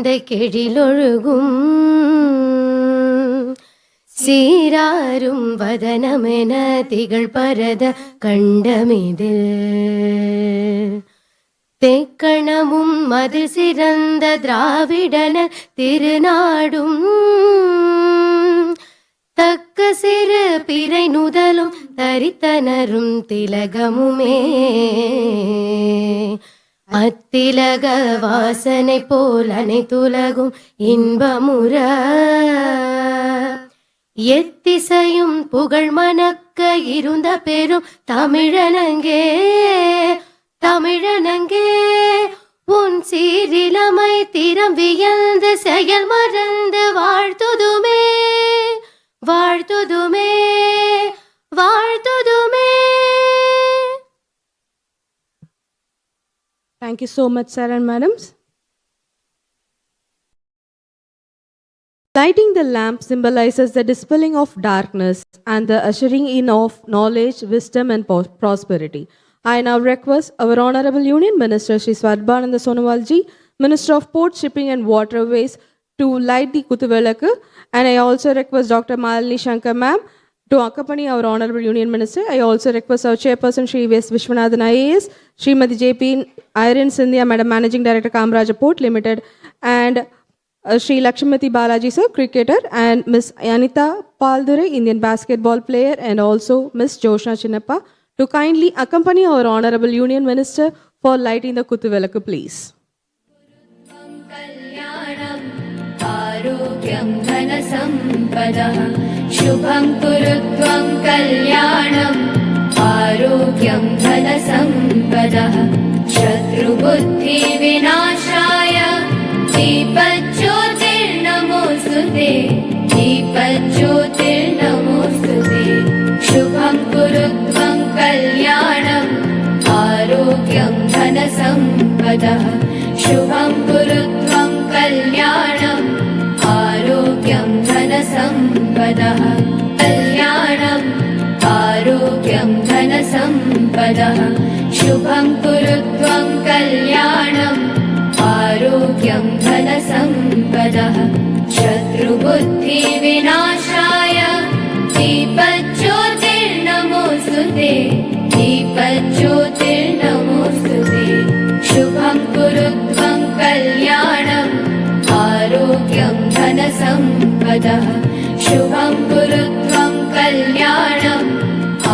சிந்தை கெழிலொழுகும் சீராரும் வதனமென திகழ் பரத கண்டமிதில் தெக்கணமும் மது சிறந்த திராவிடன திருநாடும் தக்க சிறு பிறை நுதலும் தரித்தனரும் திலகமுமே அத்திலக வாசனை போல் அனைத்துலகும் இன்பமுற எத்திசையும் புகழ் மணக்க இருந்த பெரும் தமிழனங்கே தமிழனங்கே உன் சீரிலமை திறம் வியந்து செயல் மறந்து வாழ்த்துதுமே வாழ்த்துதுமே வாழ்த்துதுமே. Thank you so much, sir and madams. Lighting the lamp symbolizes the dispelling of darkness and the ushering in of knowledge, wisdom and prosperity. I now request our Honorable Union Minister Shri Sarbananda Sonowal ji, Minister of Port, Shipping and Waterways, to light the Kutuvelakku, and I also request Dr. Malini Shankar ma'am to accompany our Honorable Union Minister. I also request our Chairperson Shri V.S. Vishwanathan IAS, Srimati J.P. Iron Sindhya Madam Managing Director Kamaraja Port Limited, and Shri Lakshmati Balaji sir, cricketer, and Miss Anita Paldure, Indian basketball player, and also Miss Joshna Chinnappa to kindly accompany our Honorable Union Minister for lighting the Kutuvelakku, please. आरोग्यं धनसम्पदः शुभं कुरुत्वं कल्याणम् आरोग्यं धनसम्पदः शत्रुबुद्धिविनाशाय दीपज्योतिर्नमोऽस्तुते दीपज्योतिर्नमोऽस्तुते शुभं कुरुत्वं कल्याणम् आरोग्यं धनसम्पदः शुभं कुरुत्वं कल्याणम् आरोग्यं धनसम्पदः कल्याणम् आरोग्यं धनसम्पदः शुभं कुरुत्वं कल्याणम् आरोग्यं धनसम्पदः शत्रुबुद्धिविनाशाय दीपज्योतिर्नमोऽस्तुते दीपज्योतिर्नमोऽस्तुते शुभं कुरुत्वं कल्याणम् आरोग्यं धनसम्पदः शुभं कुरुत्वं कल्याणम्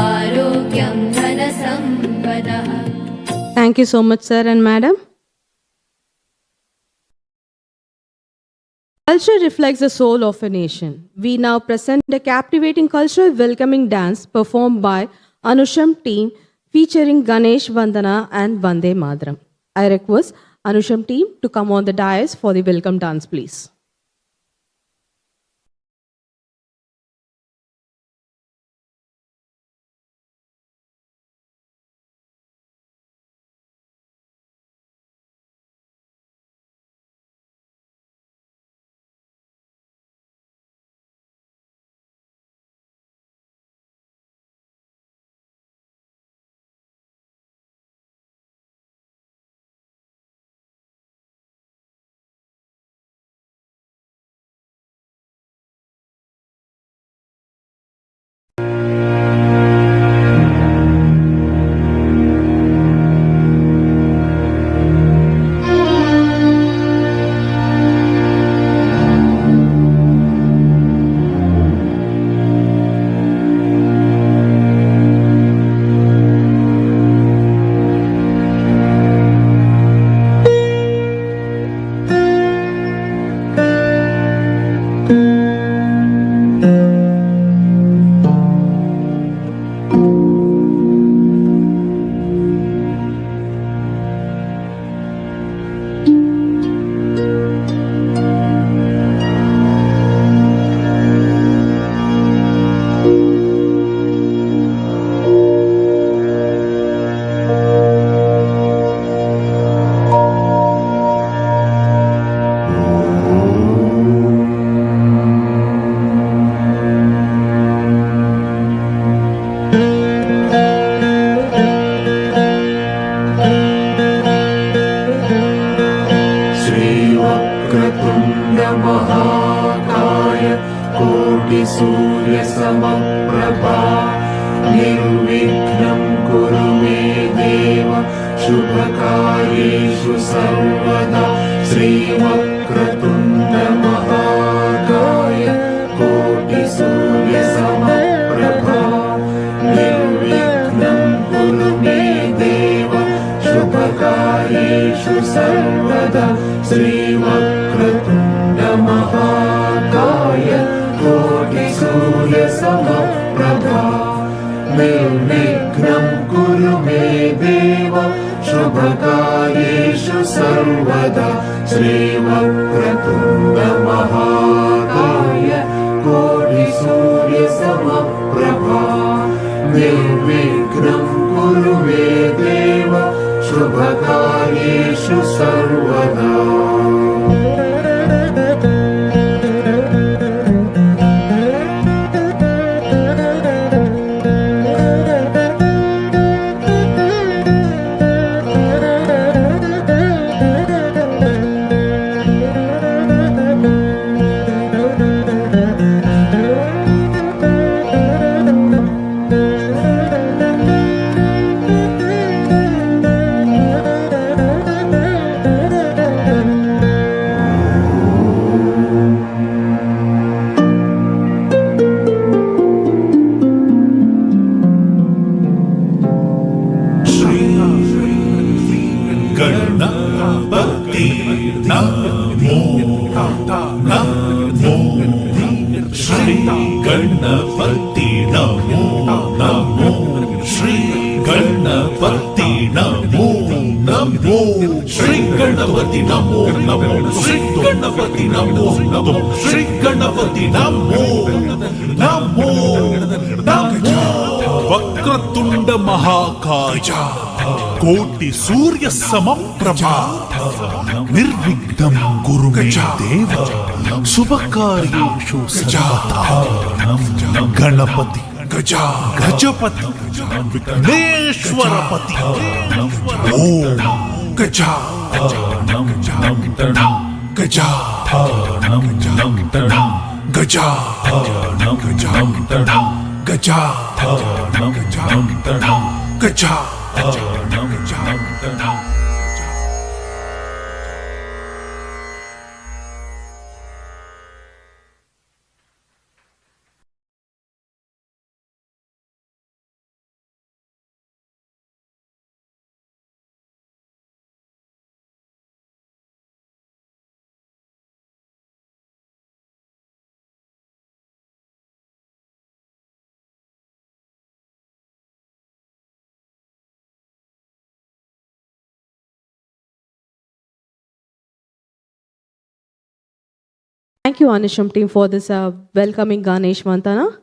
आरोग्यं धनसम्पदः. Thank you so much, sir and madam. Culture reflects the soul of a nation. We now present a captivating cultural welcoming dance performed by Anusham team featuring Ganesh Vandana and Vande Mataram. I request Anusham team to come on the dais for the welcome dance, please. वक्रतुण्डमहाकाय कोटिसूर्यसमप्रभा निर्विघ्नं कुरु मे देव शुभकार्येषु सर्वदा श्रीवक्रतुण्डमहाकाय कोटिसूर्यसमप्रभा निर्विघ्नं कुरु मे देव शुभकार्येषु सर्वदा श्रीवक्रतुण्डमहाकाय कोटिसूर्यसमप्रभा निर्विघ्नं कुरु मे देव शुभकार्येषु सर्वदा श्रीवक्रतुण्डमहाकाय कोटिसूर्यसमप्रभा निर्विघ्नं कुरु मे देव शुभकार्येषु सर्वदा। गणपति नमो नमो श्री गणपति नमो नमो श्री गणपति नमो नमो श्री गणपति नमो नमो श्री गणपति नमो नमो नमो वक्रतुंड महाकाय कोटि सूर्य समप्रभा निर्विघ्नं कुरु मे देव शुभकार्येषु सर्वदा गणपति गजपति विघ्नेश्वरपति ओम गजा गजा गजा गजा गजा Thank you, Anisham team, for this welcoming Ganesh Mantana.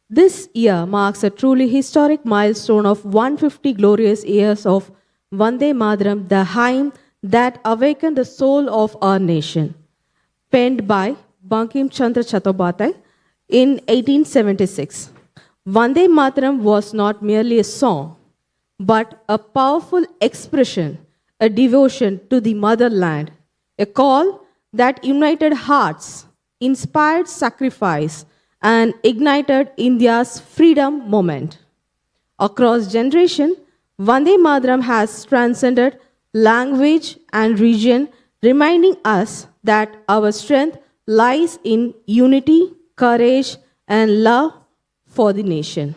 This year marks a truly historic milestone of 150 glorious years of Vande Mataram, the hymn that awakened the soul of our nation. Penned by Bankim Chandra Chattopadhyay in 1876. Vande Mataram was not merely a song, but a powerful expression, a devotion to the motherland, a call that united hearts, inspired sacrifice, and ignited India's freedom movement. Across generations, Vande Mataram has transcended language and region, reminding us that our strength lies in unity, courage, and love for the nation.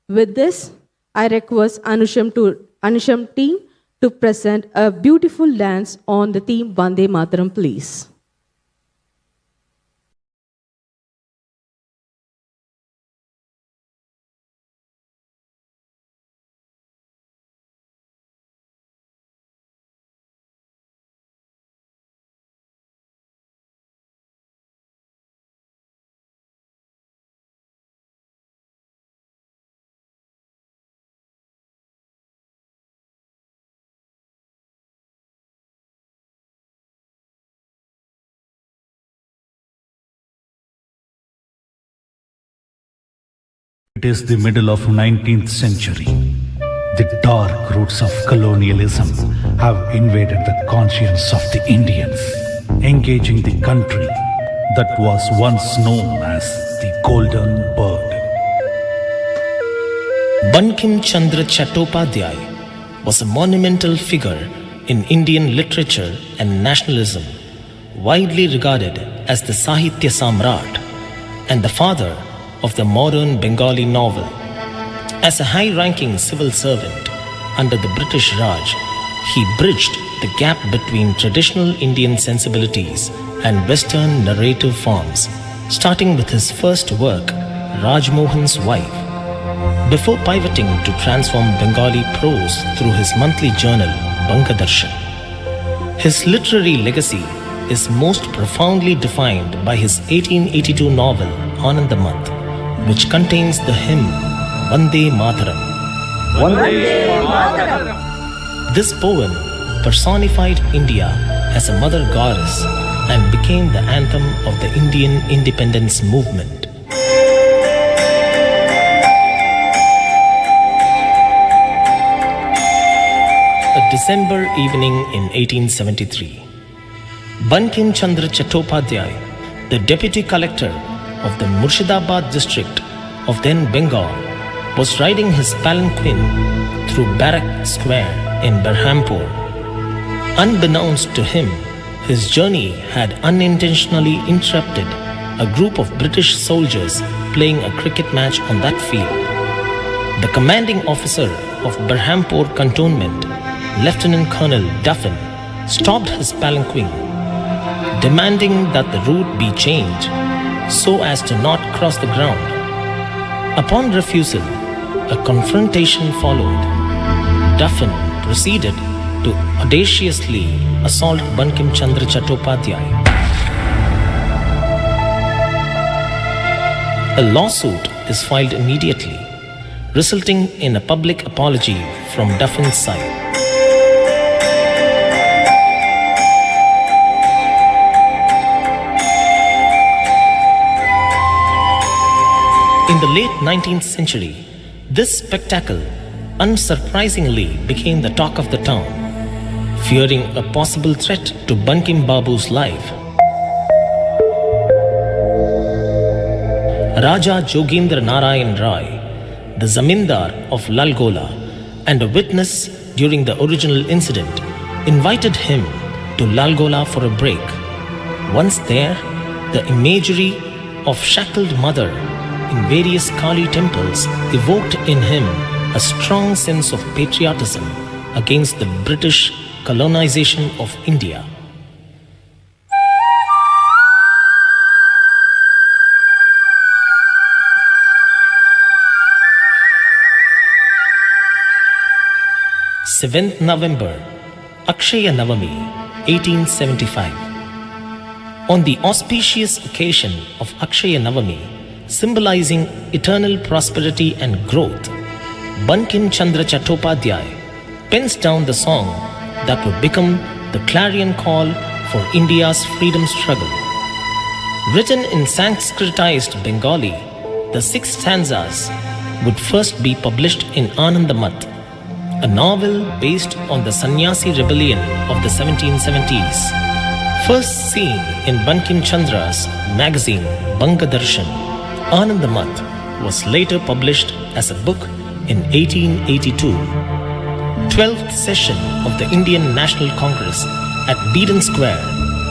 With this, I request Anusham team to present a beautiful dance on the theme Vande Mataram, please. It is the middle of 19th century. The dark roots of colonialism have invaded the conscience of the Indians. engaging the country that was once known as the Golden Bird. Bankim Chandra Chattopadhyay was a monumental figure in Indian literature and nationalism, widely regarded as the Sahitya Samrat and the father of the modern Bengali novel. As a high-ranking civil servant under the British Raj, he bridged the gap between traditional Indian sensibilities and Western narrative forms, starting with his first work, Rajmohan's Wife, before pivoting to transform Bengali prose through his monthly journal, Bangadarshan. His literary legacy is most profoundly defined by his 1882 novel, Anandamath, which contains the hymn, Vande Mataram. This poem personified India as a mother goddess and became the anthem of the Indian independence movement. A December evening in 1873, Bankim Chandra Chattopadhyay, the deputy collector of the Murshidabad district of then Bengal, was riding his palanquin through Barrack Square in Berhampur. Unbeknownst to him, his journey had unintentionally interrupted a group of British soldiers playing a cricket match on that field. The commanding officer of Berhampur Cantonment, Lieutenant Colonel Duffin, stopped his palanquin, demanding that the route be changed so as to not cross the ground. Upon refusal, a confrontation followed. Duffin proceeded to audaciously assault Bankim Chandra Chattopadhyay. A lawsuit is filed immediately, resulting in a public apology from Duffin's side. In the late 19th century, this spectacle unsurprisingly became the talk of the town. Fearing a possible threat to Bankim Babu's life, Raja Jogendra Narayan Rai, the Zamindar of Lalgola and a witness during the original incident, invited him to Lalgola for a break. Once there, the imagery of shackled mother in various Kali temples evoked in him a strong sense of patriotism against the British colonization of India. November 7th, Akshaya Navami, 1875. On the auspicious occasion of Akshaya Navami, symbolizing eternal prosperity and growth, Bankim Chandra Chattopadhyay pens down the song that would become the clarion call for India's freedom struggle. Written in Sanskritized Bengali, the 6 stanzas would first be published in Anandamath, a novel based on the Sannyasi rebellion of the 1770s. First seen in Bankim Chandra's magazine Bangadarshan, Anandamath was later published as a book in 1882. 12th session of the Indian National Congress at Beedon Square,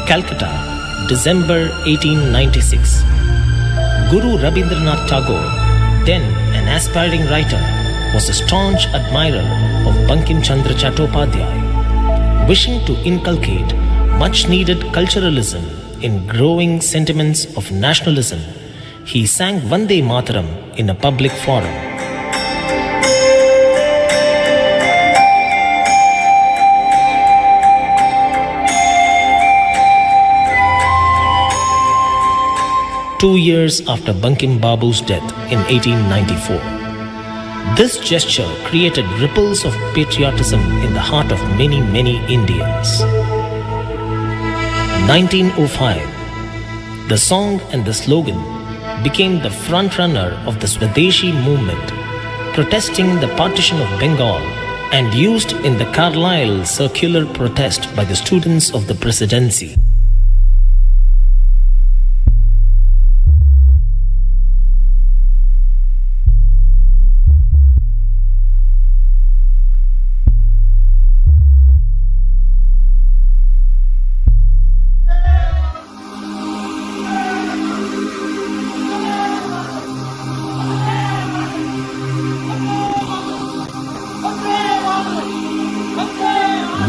Calcutta, December 1896. Guru Rabindranath Tagore, then an aspiring writer, was a staunch admirer of Bankim Chandra Chattopadhyay. Wishing to inculcate much-needed culturalism in growing sentiments of nationalism, he sang Vande Mataram in a public forum. Two years after Bankim Babu's death in 1894. This gesture created ripples of patriotism in the heart of many, many Indians. 1905, the song and the slogan became the frontrunner of the Swadeshi movement, protesting the partition of Bengal and used in the Carlisle circular protest by the students of the presidency.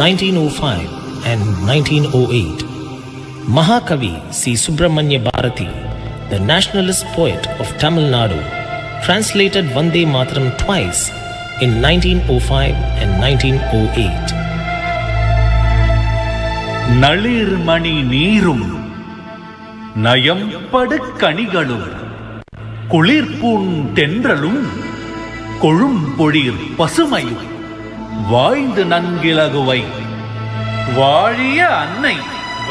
1905 and 1908. Mahakavi C. Subramanya Bharati, the nationalist poet of Tamil Nadu, translated Vande Mataram twice in 1905 and 1908. நளிர்மணி நீரும் நயம்படு கனிகளும் குளிர்பூன் தென்றலும் கொழும்பொழிர் பசுமையும் வாய்ந்து நன்கிலகுவை வாழிய அன்னை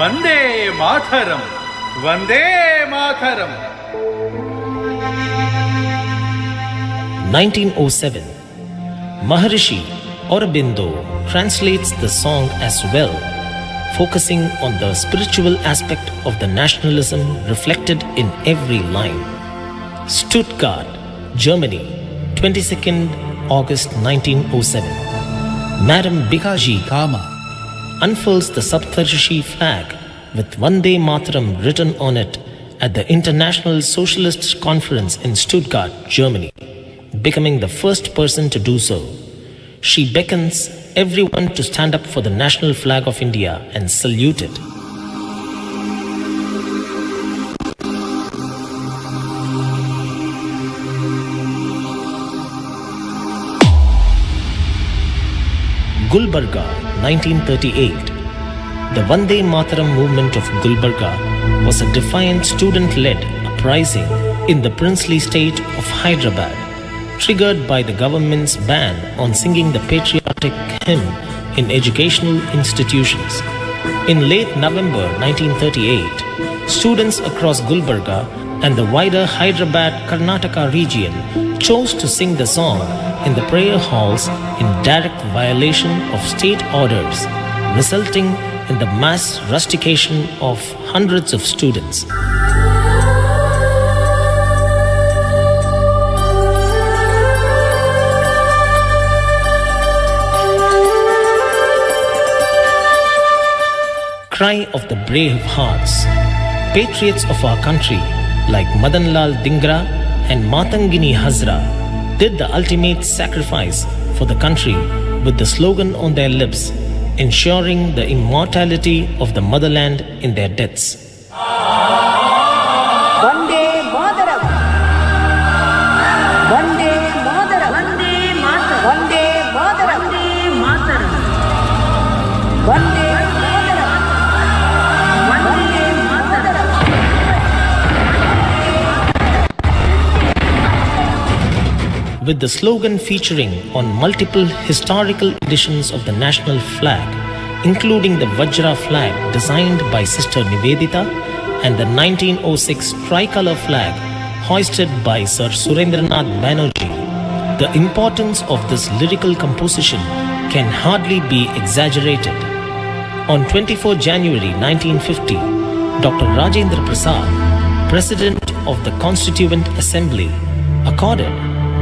Vande Mataram Vande Mataram. 1907, Maharishi Aurobindo translates the song as well, focusing on the spiritual aspect of the nationalism reflected in every line. Stuttgart, Germany, 22nd August 1907. Madam Bikaji Kama unfurls the Saptarshi flag with Vande Mataram written on it at the International Socialist Conference in Stuttgart, Germany, becoming the first person to do so. She beckons everyone to stand up for the national flag of India and salute it. Gulbarga, 1938. The Vande Mataram movement of Gulbarga was a defiant student-led uprising in the princely state of Hyderabad, triggered by the government's ban on singing the patriotic hymn in educational institutions. In late November 1938, students across Gulbarga and the wider Hyderabad Karnataka region chose to sing the song in the prayer halls in direct violation of state orders, resulting in the mass rustication of hundreds of students. Cry of the brave hearts. Patriots of our country like Madanlal Dhingra and Matangini Hazra did the ultimate sacrifice for the country with the slogan on their lips, ensuring the immortality of the motherland in their deaths. Vande Mataram! Vande Mataram! Vande Mataram! Vande Mataram! Vande Mataram! Vande With the slogan featuring on multiple historical editions of the national flag, including the Vajra flag designed by Sister Nivedita and the 1906 tricolor flag hoisted by Sir Surendranath Banerjee, the importance of this lyrical composition can hardly be exaggerated. On 24 January 1950, Dr. Rajendra Prasad, President of the Constituent Assembly, accorded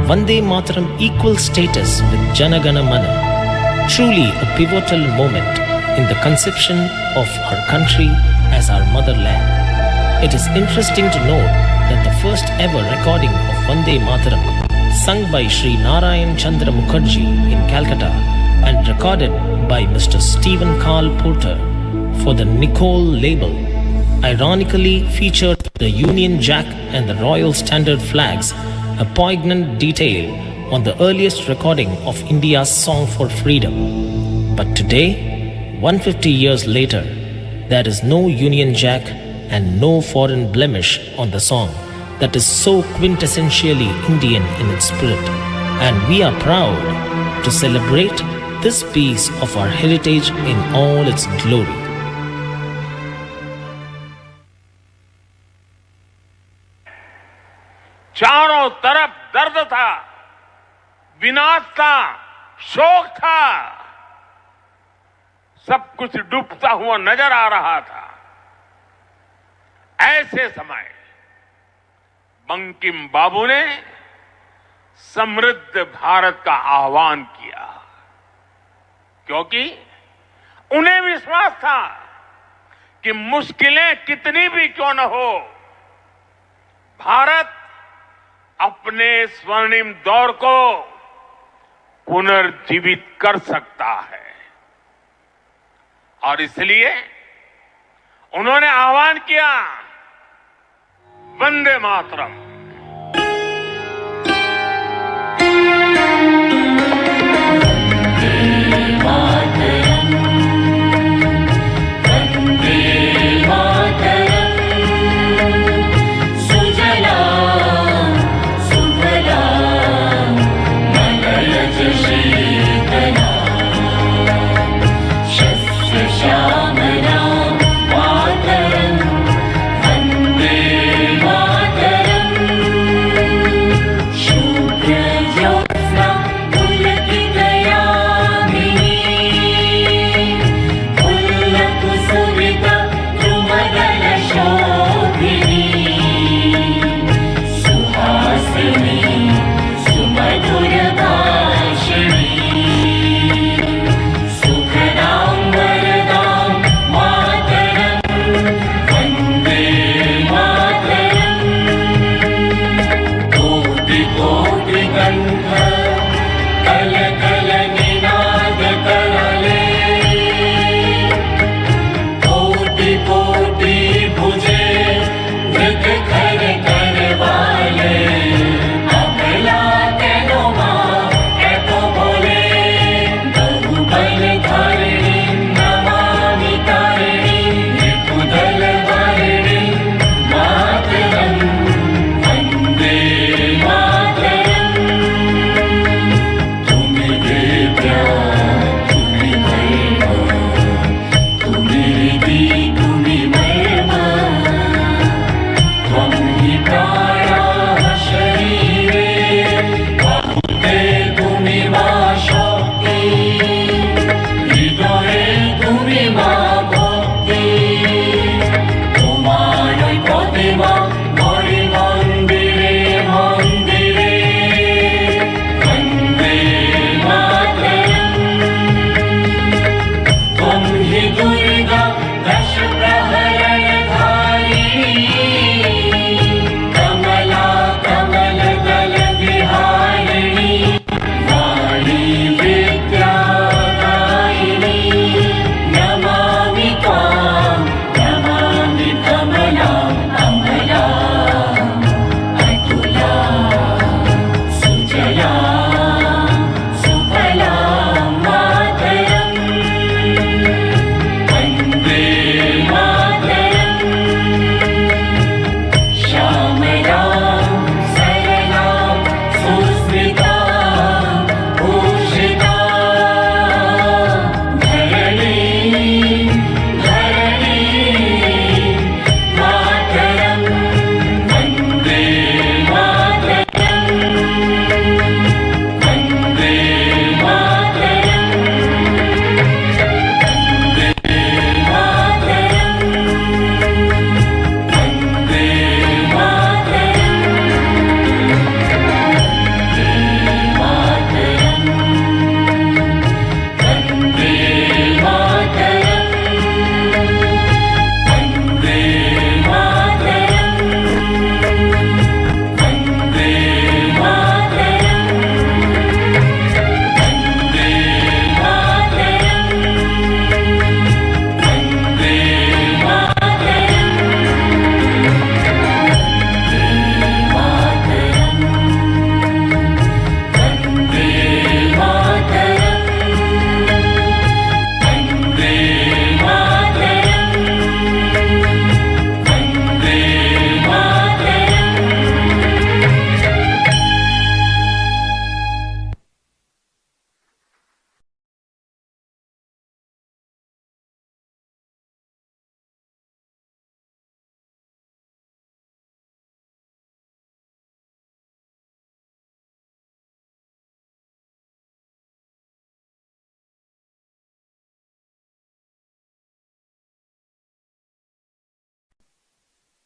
Vande Mataram equal status with Jana Gana Mana, truly a pivotal moment in the conception of our country as our motherland. It is interesting to note that the first ever recording of Vande Mataram, sung by Sri Narayan Chandra Mukherjee in Calcutta and recorded by Mr. Stephen Carl Porter for the Nicole label, ironically featured the Union Jack and the Royal Standard flags, a poignant detail on the earliest recording of India's song for freedom. But today, 150 years later, there is no Union Jack and no foreign blemish on the song that is so quintessentially Indian in its spirit. And we are proud to celebrate this piece of our heritage in all its glory. चारों तरफ दर्द था, विनाश था, शोक था, सब कुछ डूबता हुआ नजर आ रहा था। ऐसे समय बंकिम बाबू ने समृद्ध भारत का आह्वान किया, क्योंकि उन्हें विश्वास था कि मुश्किलें कितनी भी क्यों न हो, भारत अपने स्वर्णिम दौर को पुनर्जीवित कर सकता है। और इसलिए उन्होंने आह्वान किया, Vande Mataram.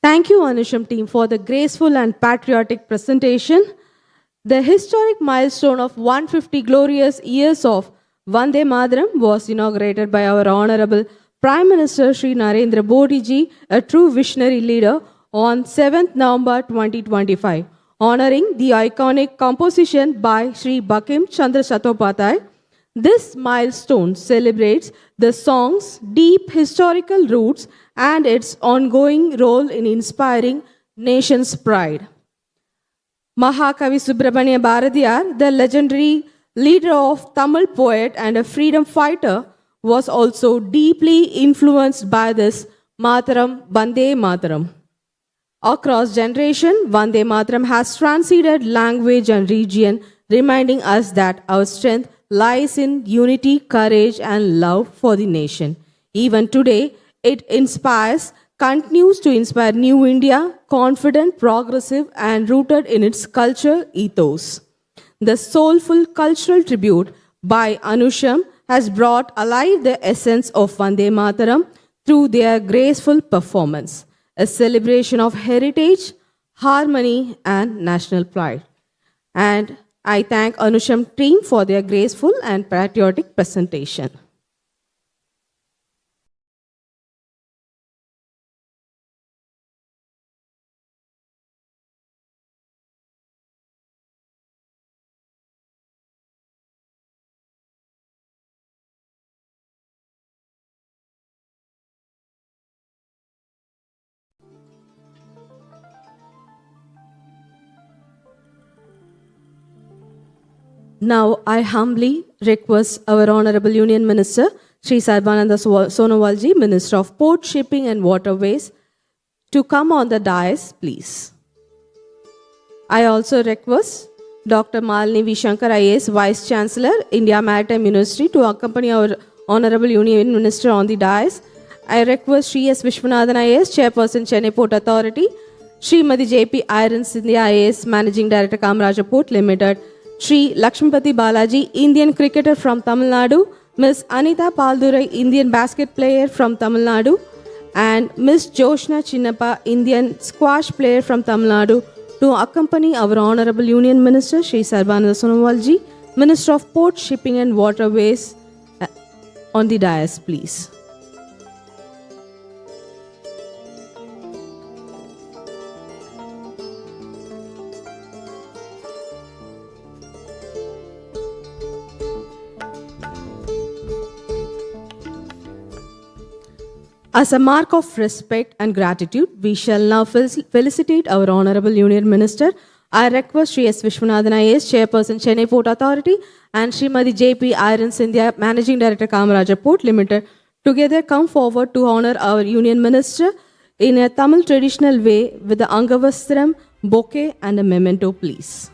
Thank you, Anisham team, for the graceful and patriotic presentation. The historic milestone of 150 glorious years of Vande Mataram was inaugurated by our Honorable Prime Minister Shri Narendra Modi ji, a true visionary leader, on 7th November 2025, honoring the iconic composition by Shri Bankim Chandra Chattopadhyay, This milestone celebrates the song's deep historical roots and its ongoing role in inspiring nation's pride. Mahakavi Subramania Bharatiyar, the legendary leader of Tamil poet and a freedom fighter, was also deeply influenced by this Mataram, Vande Mataram. Across generation, Vande Mataram has transcended language and region, reminding us that our strength lies in unity, courage, and love for the nation. Even today, it continues to inspire New India, confident, progressive, and rooted in its cultural ethos. The soulful cultural tribute by Anusham has brought alive the essence of Vande Mataram through their graceful performance, a celebration of heritage, harmony, and national pride. And I thank Anusham team for their graceful and patriotic presentation. Now, I humbly request our Honorable Union Minister, Shri Sarbananda Sonowal ji, Minister of Port, Shipping and Waterways, to come on the dais, please. I also request Dr. Malini V. Shankar, IAS, Vice Chancellor, India Maritime University, to accompany our Honorable Union Minister on the dais. I request Shri S. Vishwanathan, IAS, Chairperson, Chennai Port Authority, Srimati J.P. Iron Sindhya, IAS, Managing Director, Kamaraja Port Limited, Shri Lakshmipati Balaji, Indian cricketer from Tamil Nadu, Ms. Anita Paldurai, Indian basket player from Tamil Nadu, and Ms. Joshna Chinnappa, Indian squash player from Tamil Nadu, to accompany our Honorable Union Minister, Shri Sarbananda Sonowal ji, Minister of Port, Shipping and Waterways, on the dais, please. As a mark of respect and gratitude, we shall now felicitate our Honorable Union Minister. I request Shri S. Vishwanathan, IAS, Chairperson, Chennai Port Authority, and Srimati J.P. Iron Sindhya, Managing Director, Kamaraja Port Limited, together come forward to honor our Union Minister in a Tamil traditional way with the Angavastram, bouquet, and a memento, please.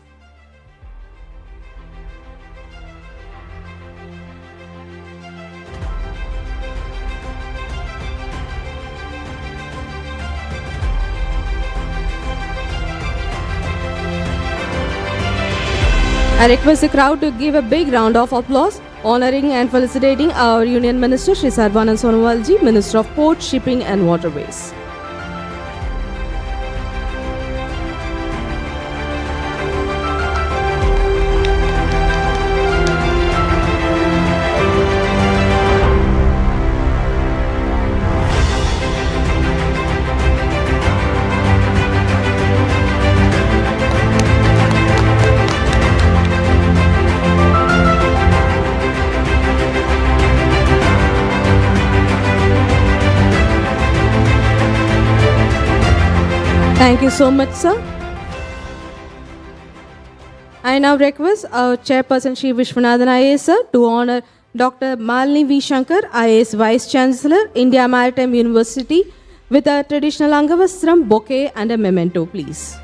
I request the crowd to give a big round of applause, honoring and felicitating our Union Minister, Shri Sarbananda Sonowal ji, Minister of Port, Shipping and Waterways. Thank you so much, sir. I now request our Chairperson, Shri Vishwanathan, IAS, sir, to honor Dr. Malini V. Shankar, IAS, Vice Chancellor, India Maritime University, with a traditional Angavastram, bouquet, and a memento, please.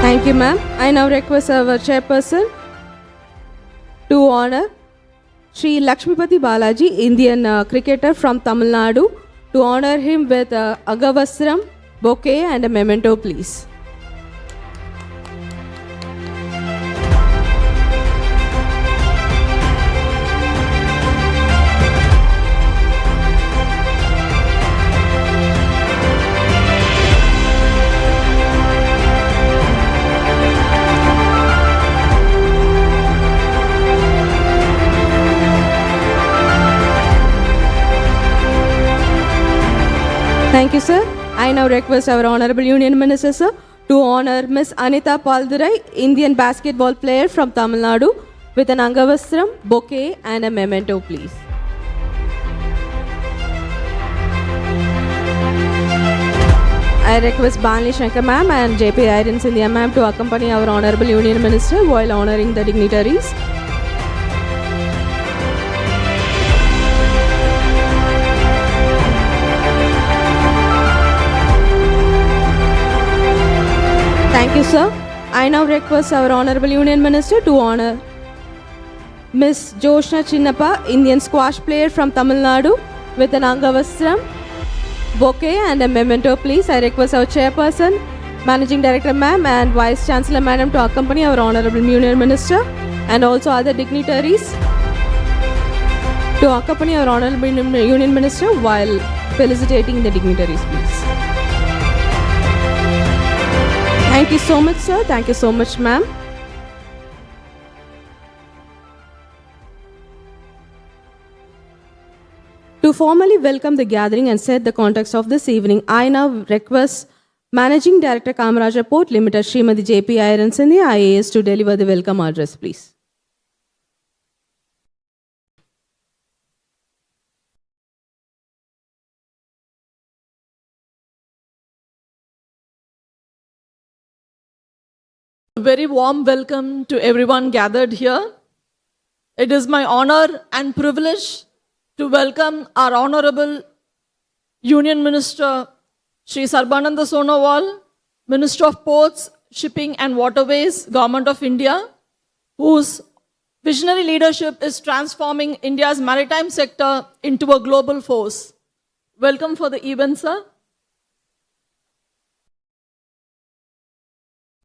Thank you, ma'am. I now request our chairperson to honor Shri Lakshmipati Balaji, Indian cricketer from Tamil Nadu, to honor him with Agavastram, bouquet, and a memento, please. Thank you, sir. I now request our Honorable Union Minister, sir, to honor Miss Anita Paldurai, Indian basketball player from Tamil Nadu, with an Angavastram, bouquet and a memento, please. I request Banli Shankar ma'am and JP Irons India ma'am to accompany our Honorable Union Minister while honoring the dignitaries. Thank you, sir. I now request our Honorable Union Minister to honor Miss Joshna Chinnappa, Indian squash player from Tamil Nadu, with an Angavastram, bouquet and a memento, please. I request our Chairperson, Managing Director ma'am and Vice Chancellor madam to accompany our Honorable Union Minister and also other dignitaries to accompany our Honorable Union Minister while felicitating the dignitaries, please. Thank you so much, sir. Thank you so much, ma'am. To formally welcome the gathering and set the context of this evening, I now request Managing Director Kamarajar Port Limited, Srimati JP Irons India IAS, to deliver the welcome address, please. A very warm welcome to everyone gathered here. It is my honor and privilege to welcome our Honorable Union Minister, Shri Sarbananda Sonowal, Minister of Ports, Shipping and Waterways, Government of India, whose visionary leadership is transforming India's maritime sector into a global force. Welcome for the event, sir.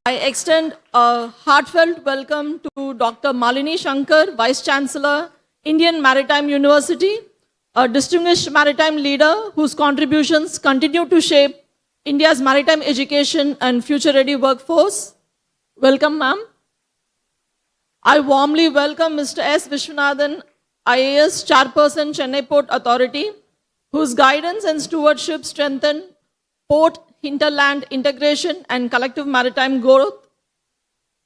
I extend a heartfelt welcome to Dr. Malini Shankar, Vice Chancellor, Indian Maritime University, a distinguished maritime leader whose contributions continue to shape India's maritime education and future-ready workforce. Welcome, ma'am. I warmly welcome Mr. S. Vishwanathan, IAS Chairperson, Chennai Port Authority, whose guidance and stewardship strengthen port hinterland integration and collective maritime growth.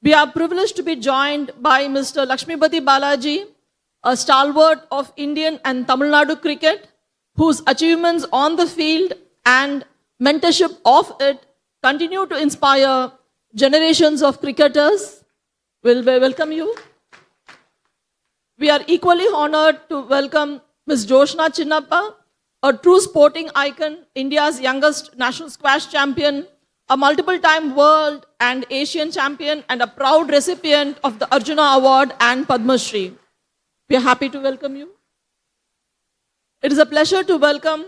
We are privileged to be joined by Mr. Lakshmipathy Balaji, a stalwart of Indian and Tamil Nadu cricket, whose achievements on the field and mentorship of it continue to inspire generations of cricketers. We'll welcome you. We are equally honored to welcome Ms. Joshna Chinnappa, a true sporting icon, India's youngest national squash champion, a multiple-time world and Asian champion, and a proud recipient of the Arjuna Award and Padma Shri. We are happy to welcome you. It is a pleasure to welcome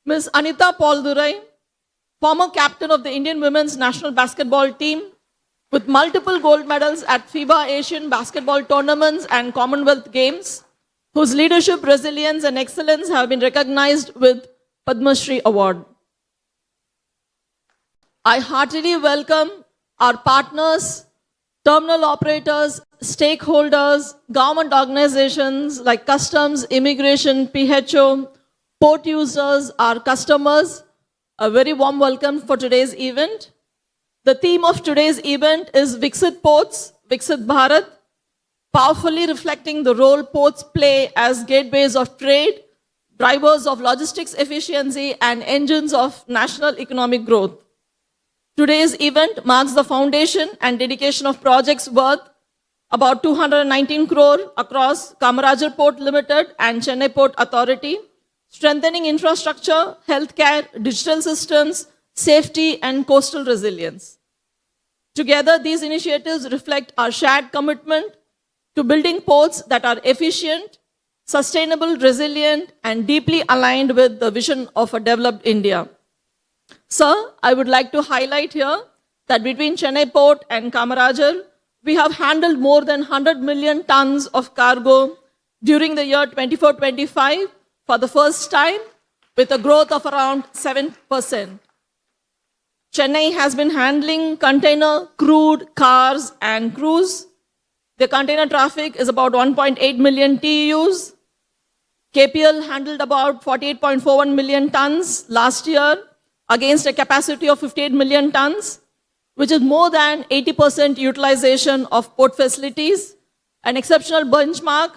Ms. Anita Paldurai, former captain of the Indian women's national basketball team, with multiple gold medals at FIBA Asian basketball tournaments and Commonwealth Games, whose leadership, resilience, and excellence have been recognized with Padma Shri Award. I heartily welcome our partners, terminal operators, stakeholders, government organizations like customs, immigration, PHO, port users, our customers. A very warm welcome for today's event. The theme of today's event is Viksit Ports, Viksit Bharat, powerfully reflecting the role ports play as gateways of trade, drivers of logistics efficiency, and engines of national economic growth. Today's event marks the foundation and dedication of projects worth about 219 crore across Kamarajar Port Limited and Chennai Port Authority, strengthening infrastructure, healthcare, digital systems, safety, and coastal resilience. Together, these initiatives reflect our shared commitment to building ports that are efficient, sustainable, resilient, and deeply aligned with the vision of a developed India. Sir, I would like to highlight here that between Chennai Port and Kamarajar, we have handled more than 100 million tons of cargo during the year 24-25 for the first time, with a growth of around 7%. Chennai has been handling container, crude, cars, and cruise. The container traffic is about 1.8 million TEUs. KPL handled about 48.41 million tons last year against a capacity of 58 million tons, which is more than 80% utilization of port facilities, an exceptional benchmark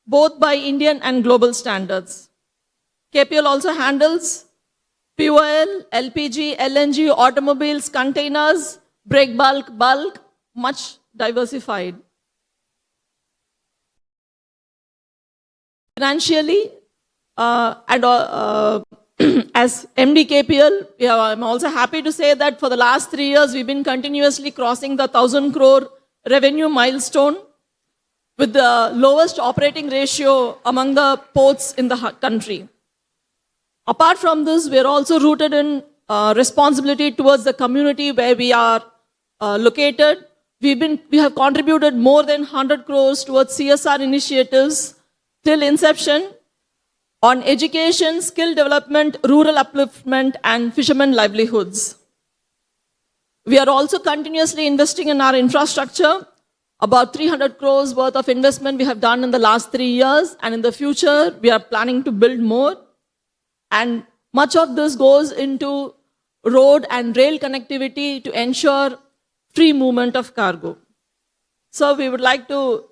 both by Indian and global standards. KPL also handles fuel, LPG, LNG, automobiles, containers, break bulk, much diversified. Financially, as MD KPL, I'm also happy to say that for the last 3 years, we've been continuously crossing the 1,000 crore revenue milestone with the lowest operating ratio among the ports in the country. Apart from this, we are also rooted in responsibility towards the community where we are located. We have contributed more than 100 crores towards CSR initiatives till inception on education, skill development, rural upliftment, and fishermen livelihoods. We are also continuously investing in our infrastructure. About 300 crores worth of investment we have done in the last 3 years, and in the future, we are planning to build more. And much of this goes into road and rail connectivity to ensure free movement of cargo. So we would like to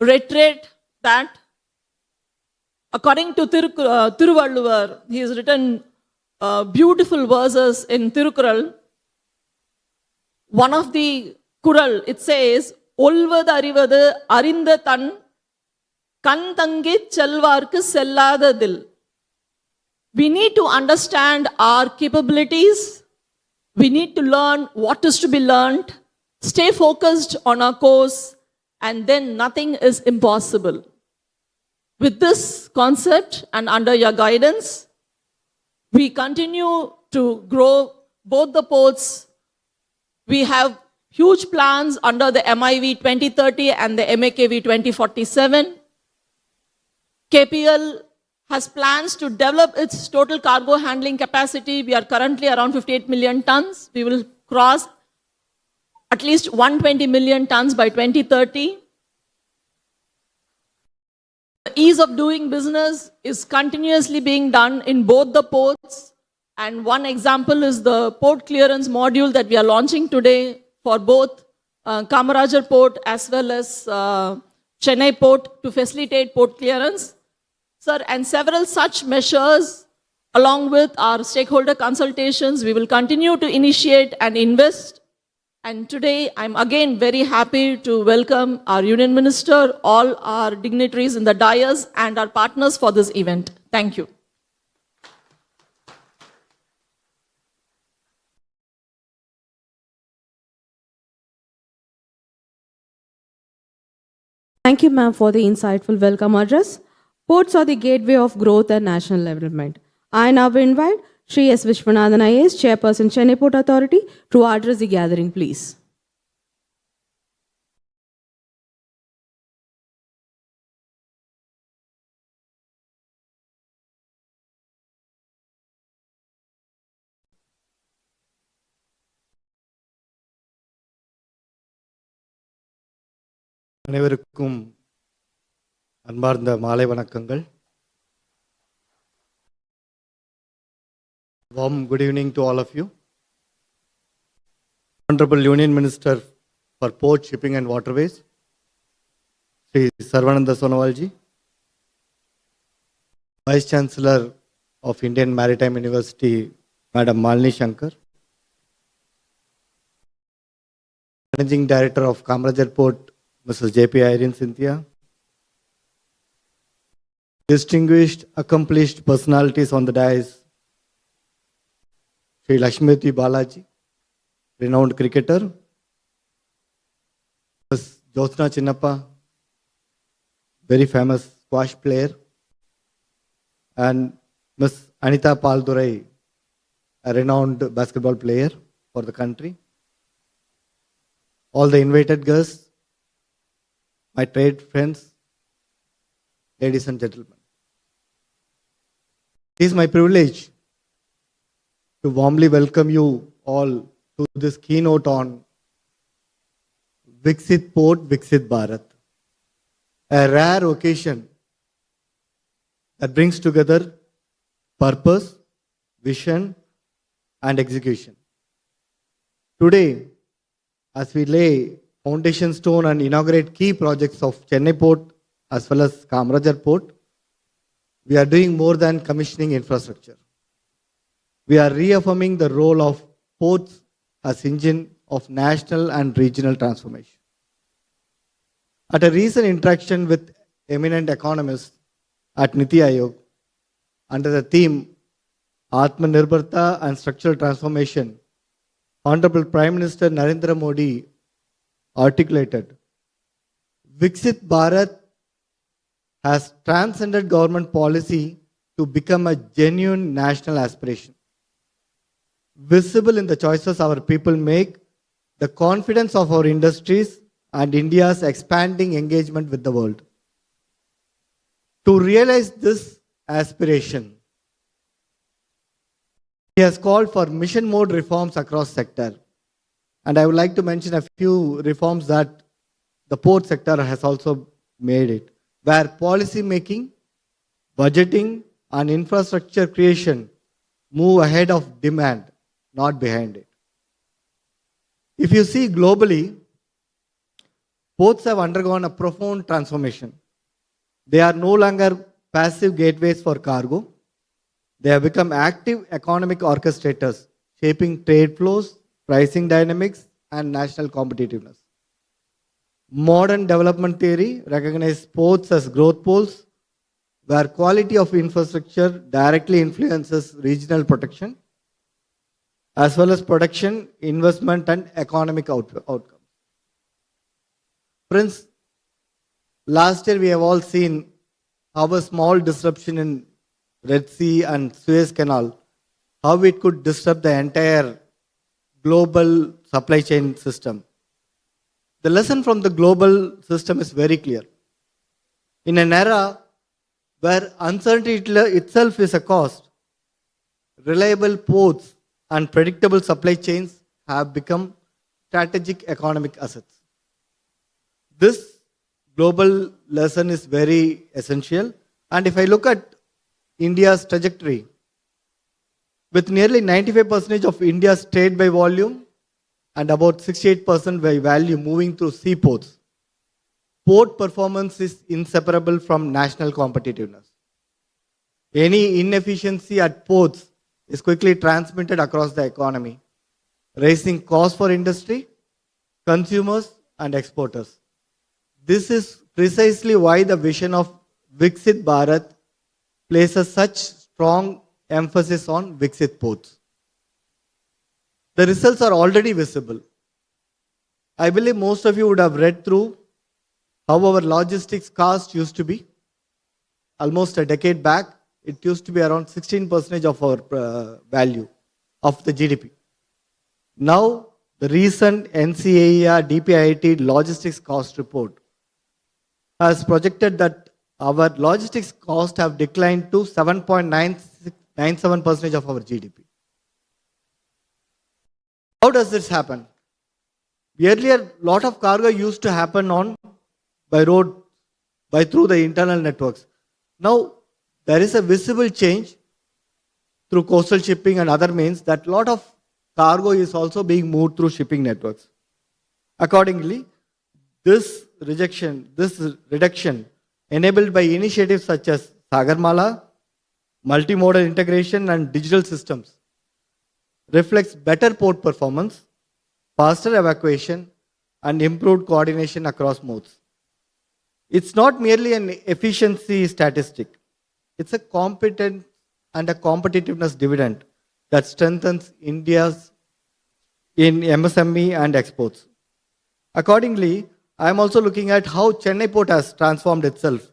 reiterate that according to Thiruvalluvar, he has written beautiful verses in Thirukural. One of the Kural, it says, Olvadu arivadu arinda tan kan tangit chelvarku selladadil. We need to understand our capabilities. We need to learn what is to be learned, stay focused on our course, and then nothing is impossible. With this concept and under your guidance, we continue to grow both the ports. We have huge plans under the MIV 2030 and the MAKV 2047. KPL has plans to develop its total cargo handling capacity. We are currently around 58 million tons. We will cross at least 120 million tons by 2030. The ease of doing business is continuously being done in both the ports. And one example is the port clearance module that we are launching today for both Kamarajar Port as well as Chennai Port to facilitate port clearance. Sir, and several such measures, along with our stakeholder consultations, we will continue to initiate and invest. And today, I'm again very happy to welcome our Union Minister, all our dignitaries in the dais, and our partners for this event. Thank you. Thank you, ma'am, for the insightful welcome address. Ports are the gateway of growth and national development. I now invite Shri S. Vishwanathan IAS, Chairperson, Chennai Port Authority, to address the gathering, please. அனைவருக்கும் அன்பார்ந்த மாலை வணக்கங்கள். Warm good evening to all of you. Honorable Union Minister for Port, Shipping and Waterways, Sri Sarbananda Sonowal ji, Vice Chancellor of Indian Maritime University, Madam Malini Shankar, Managing Director of Kamarajar Port, Mrs. J.P. Irene Cynthia, distinguished, accomplished personalities on the dais, Sri Lakshmiti Balaji, renowned cricketer, Ms. Jyotsna Chinnappa, very famous squash player, and Ms. Anita Paldurai, a renowned basketball player for the country. All the invited guests, my trade friends, ladies and gentlemen. It is my privilege to warmly welcome you all to this keynote on Viksit Port, Viksit Bharat, a rare occasion that brings together purpose, vision, and execution. Today, as we lay foundation stone and inaugurate key projects of Chennai Port as well as Kamarajar Port, we are doing more than commissioning infrastructure. We are reaffirming the role of ports as engine of national and regional transformation. At a recent interaction with eminent economists at Niti Aayog, under the theme Atmanirbharta and Structural Transformation, Honorable Prime Minister Narendra Modi articulated, Viksit Bharat has transcended government policy to become a genuine national aspiration. Visible in the choices our people make, the confidence of our industries, and India's expanding engagement with the world. To realize this aspiration, he has called for mission mode reforms across sector. And I would like to mention a few reforms that the port sector has also made it, where policy making, budgeting, and infrastructure creation move ahead of demand, not behind it. If you see globally, ports have undergone a profound transformation. They are no longer passive gateways for cargo. They have become active economic orchestrators, shaping trade flows, pricing dynamics, and national competitiveness. Modern development theory recognizes ports as growth poles, where quality of infrastructure directly influences regional protection, as well as production, investment, and economic outcomes. Friends, last year we have all seen how a small disruption in Red Sea and Suez Canal, how it could disrupt the entire global supply chain system. The lesson from the global system is very clear. In an era where uncertainty itself is a cost, reliable ports and predictable supply chains have become strategic economic assets. This global lesson is very essential. And if I look at India's trajectory, with nearly 95% of India's trade by volume and about 68% by value moving through seaports, port performance is inseparable from national competitiveness. Any inefficiency at ports is quickly transmitted across the economy, raising costs for industry, consumers, and exporters. This is precisely why the vision of Viksit Bharat places such strong emphasis on Viksit ports. The results are already visible. I believe most of you would have read through how our logistics cost used to be. Almost a decade back, it used to be around 16% of our value of the GDP. Now, the recent NCAER DPIIT logistics cost report has projected that our logistics costs have declined to 7.97% of our GDP. How does this happen? Earlier, a lot of cargo used to happen by road, through the internal networks. Now, there is a visible change through coastal shipping and other means that a lot of cargo is also being moved through shipping networks. Accordingly, this reduction enabled by initiatives such as Sagarmala, multimodal integration, and digital systems reflects better port performance, faster evacuation, and improved coordination across modes. It's not merely an efficiency statistic. It's a competence and a competitiveness dividend that strengthens India's in MSME and exports. Accordingly, I am also looking at how Chennai Port has transformed itself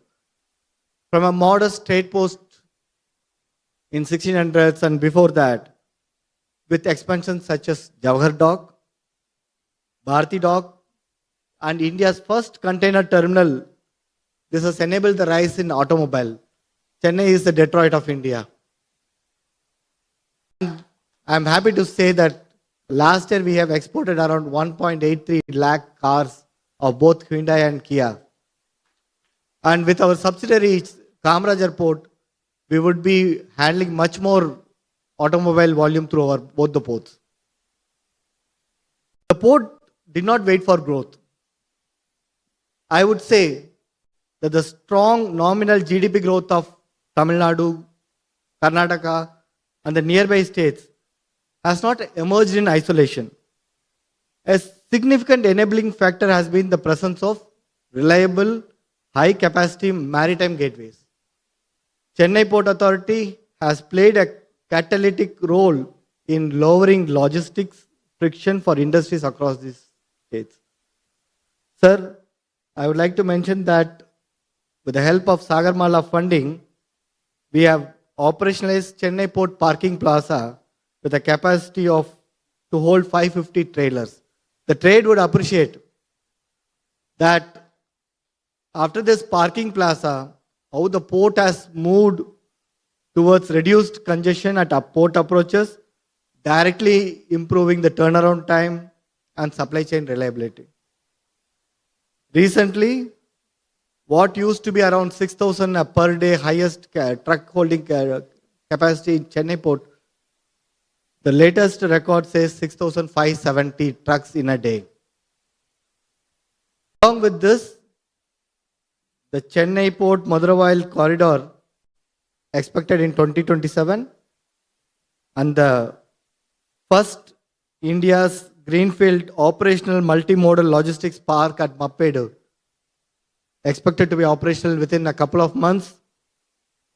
from a modest trade post in 1600s and before that, with expansions such as Jawahar Dock, Bharati Dock, and India's first container terminal. This has enabled the rise in automobile. Chennai is the Detroit of India. And I'm happy to say that last year we have exported around 1.83 lakh cars of both Hyundai and Kia. And with our subsidiary Kamarajar Port, we would be handling much more automobile volume through our both the ports. The port did not wait for growth. I would say that the strong nominal GDP growth of Tamil Nadu, Karnataka, and the nearby states has not emerged in isolation. A significant enabling factor has been the presence of reliable, high capacity maritime gateways. Chennai Port Authority has played a catalytic role in lowering logistics friction for industries across these states. Sir, I would like to mention that with the help of Sagarmala funding, we have operationalized Chennai Port Parking Plaza with a capacity of to hold 550 trailers. The trade would appreciate that after this parking plaza, how the port has moved towards reduced congestion at our port approaches, directly improving the turnaround time and supply chain reliability. Recently, what used to be around 6,000 per day highest truck holding capacity in Chennai port, the latest record says 6,570 trucks in a day. Along with this, the Chennai Port Madurai corridor expected in 2027 and the first India's greenfield operational multimodal logistics park at Mappedu expected to be operational within a couple of months.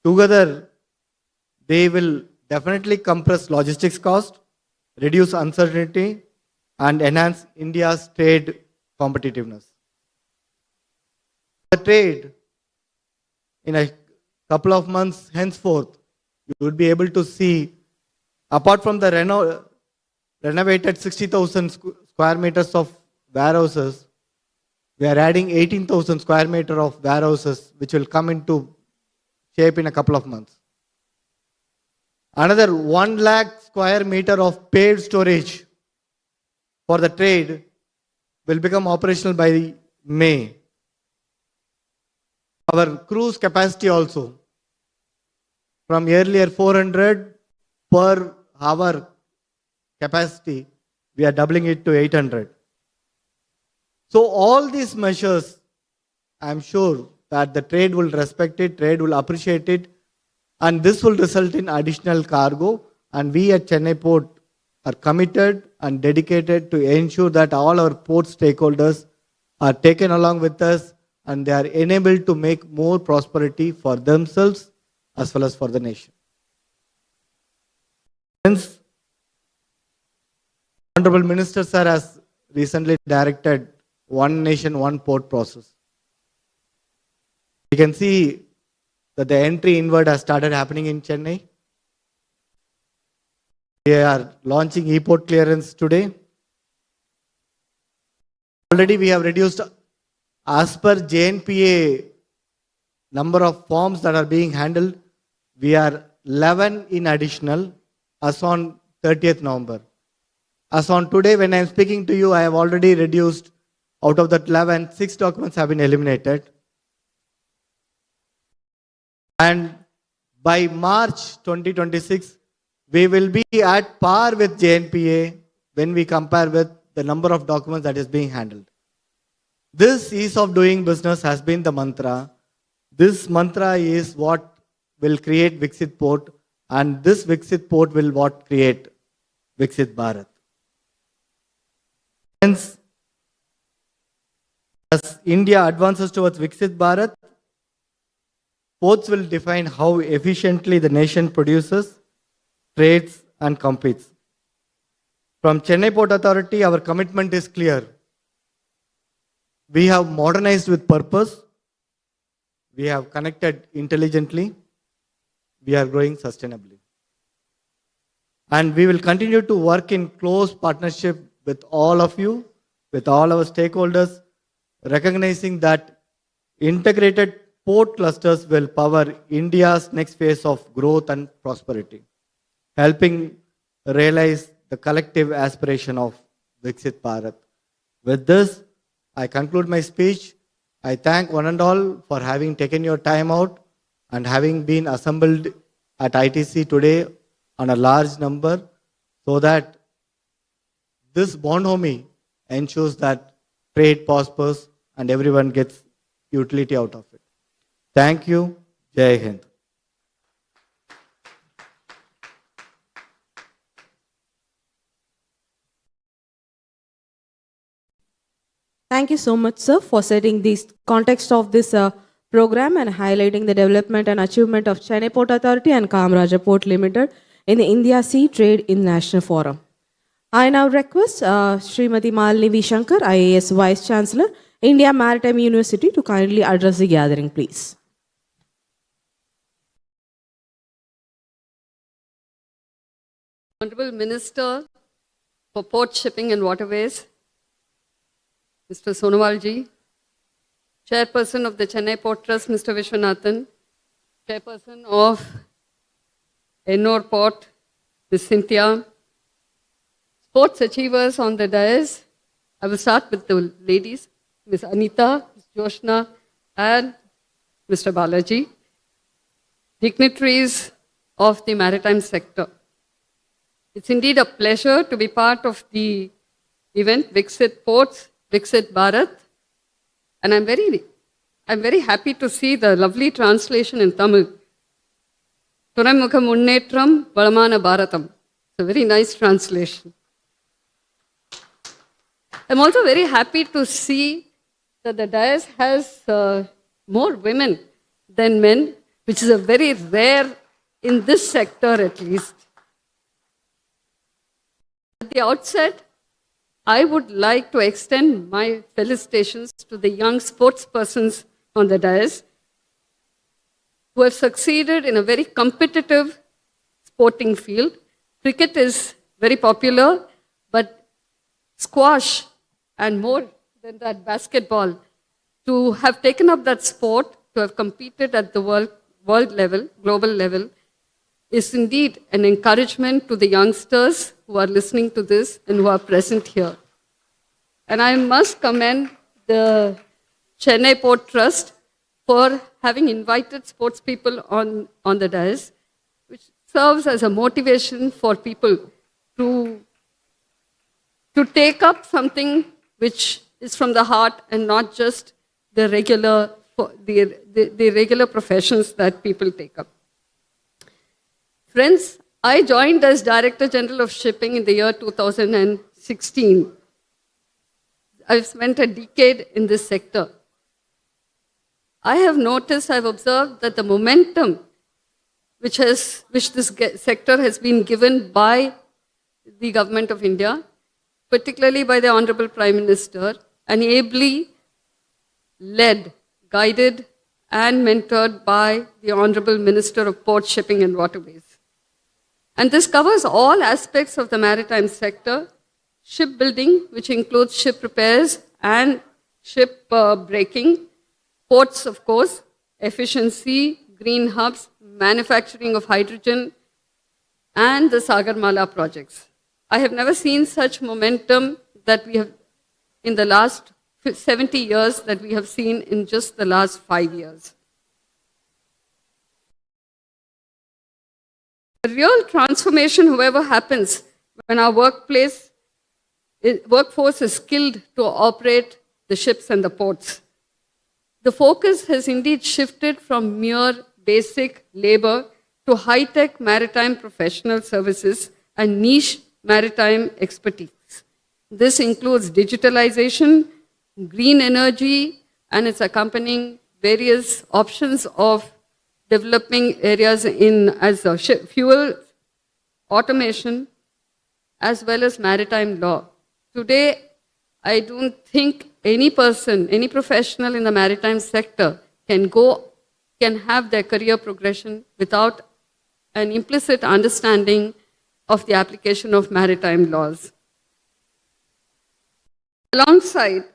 Together, they will definitely compress logistics cost, reduce uncertainty, and enhance India's trade competitiveness. The trade, in a couple of months henceforth, you would be able to see, apart from the renovated 60,000 square meters of warehouses, we are adding 18,000 square meter of warehouses, which will come into shape in a couple of months. Another 1 lakh square meter of paved storage for the trade will become operational by May. Our cruise capacity also, from earlier 400 per hour capacity, we are doubling it to 800. So all these measures, I am sure that the trade will respect it, trade will appreciate it, and this will result in additional cargo. And we at Chennai Port are committed and dedicated to ensure that all our port stakeholders are taken along with us and they are enabled to make more prosperity for themselves as well as for the nation. Hence, Honorable Minister Sir has recently directed One Nation, One Port process. You can see that the entry inward has started happening in Chennai. We are launching e-port clearance today. Already we have reduced, as per JNPA, number of forms that are being handled. We are 11 in additional as on 30th November. As on today, when I am speaking to you, I have already reduced, out of that 11, 6 documents have been eliminated. And by March 2026, we will be at par with JNPA when we compare with the number of documents that is being handled. This ease of doing business has been the mantra. This mantra is what will create Viksit Port, and this Viksit Port will what create Viksit Bharat. Hence, as India advances towards Viksit Bharat, ports will define how efficiently the nation produces, trades, and competes. From Chennai Port Authority, our commitment is clear. We have modernized with purpose. We have connected intelligently. We are growing sustainably. And we will continue to work in close partnership with all of you, with all our stakeholders, recognizing that integrated port clusters will power India's next phase of growth and prosperity, helping realize the collective aspiration of Viksit Bharat. With this, I conclude my speech. I thank one and all for having taken your time out and having been assembled at ITC today on a large number so that this bonhomie ensures that trade prospers and everyone gets utility out of it. Thank you. Jai Hind. Thank you so much, sir, for setting the context of this program and highlighting the development and achievement of Chennai Port Authority and Kamaraja Port Limited in the India Sea Trade International Forum. I now request Srimati Malini V. Shankar, IAS Vice Chancellor, India Maritime University, to kindly address the gathering, please. Honorable Minister for Port Shipping and Waterways, Mr. Sonowal ji, Chairperson of the Chennai Port Trust, Mr. Vishwanathan, Chairperson of Ennore Port, Ms. Cynthia, sports achievers on the dais. I will start with the ladies, Ms. Anita, Ms. Joshna, and Mr. Balaji, dignitaries of the maritime sector. It's indeed a pleasure to be part of the event, Viksit Ports, Viksit Bharat. And I'm very happy to see the lovely translation in Tamil. Turamukha Munnetram Valamana Bharatam. It's a very nice translation. I'm also very happy to see that the dais has more women than men, which is a very rare in this sector at least. At the outset, I would like to extend my felicitations to the young sportspersons on the dais who have succeeded in a very competitive sporting field. Cricket is very popular, but squash and more than that, basketball, to have taken up that sport, to have competed at the world level, global level, is indeed an encouragement to the youngsters who are listening to this and who are present here. And I must commend the Chennai Port Trust for having invited sports people on the dais, which serves as a motivation for people to take up something which is from the heart and not just the regular professions that people take up. Friends, I joined as Director General of Shipping in the year 2016. I've spent a decade in this sector. I have observed that the momentum which this sector has been given by the Government of India, particularly by the Honorable Prime Minister, and ably led, guided, and mentored by the Honorable Minister of Port, Shipping and Waterways. And this covers all aspects of the maritime sector: shipbuilding, which includes ship repairs and ship breaking, ports, of course, efficiency, green hubs, manufacturing of hydrogen, and the Sagarmala projects. I have never seen such momentum that we have in the last 70 years that we have seen in just the last 5 years. The real transformation, however, happens when our workforce is skilled to operate the ships and the ports. The focus has indeed shifted from mere basic labor to high-tech maritime professional services and niche maritime expertise. This includes digitalization, green energy, and its accompanying various options of developing areas as fuel, automation, as well as maritime law. Today, I don't think any person, any professional in the maritime sector can have their career progression without an implicit understanding of the application of maritime laws. Alongside,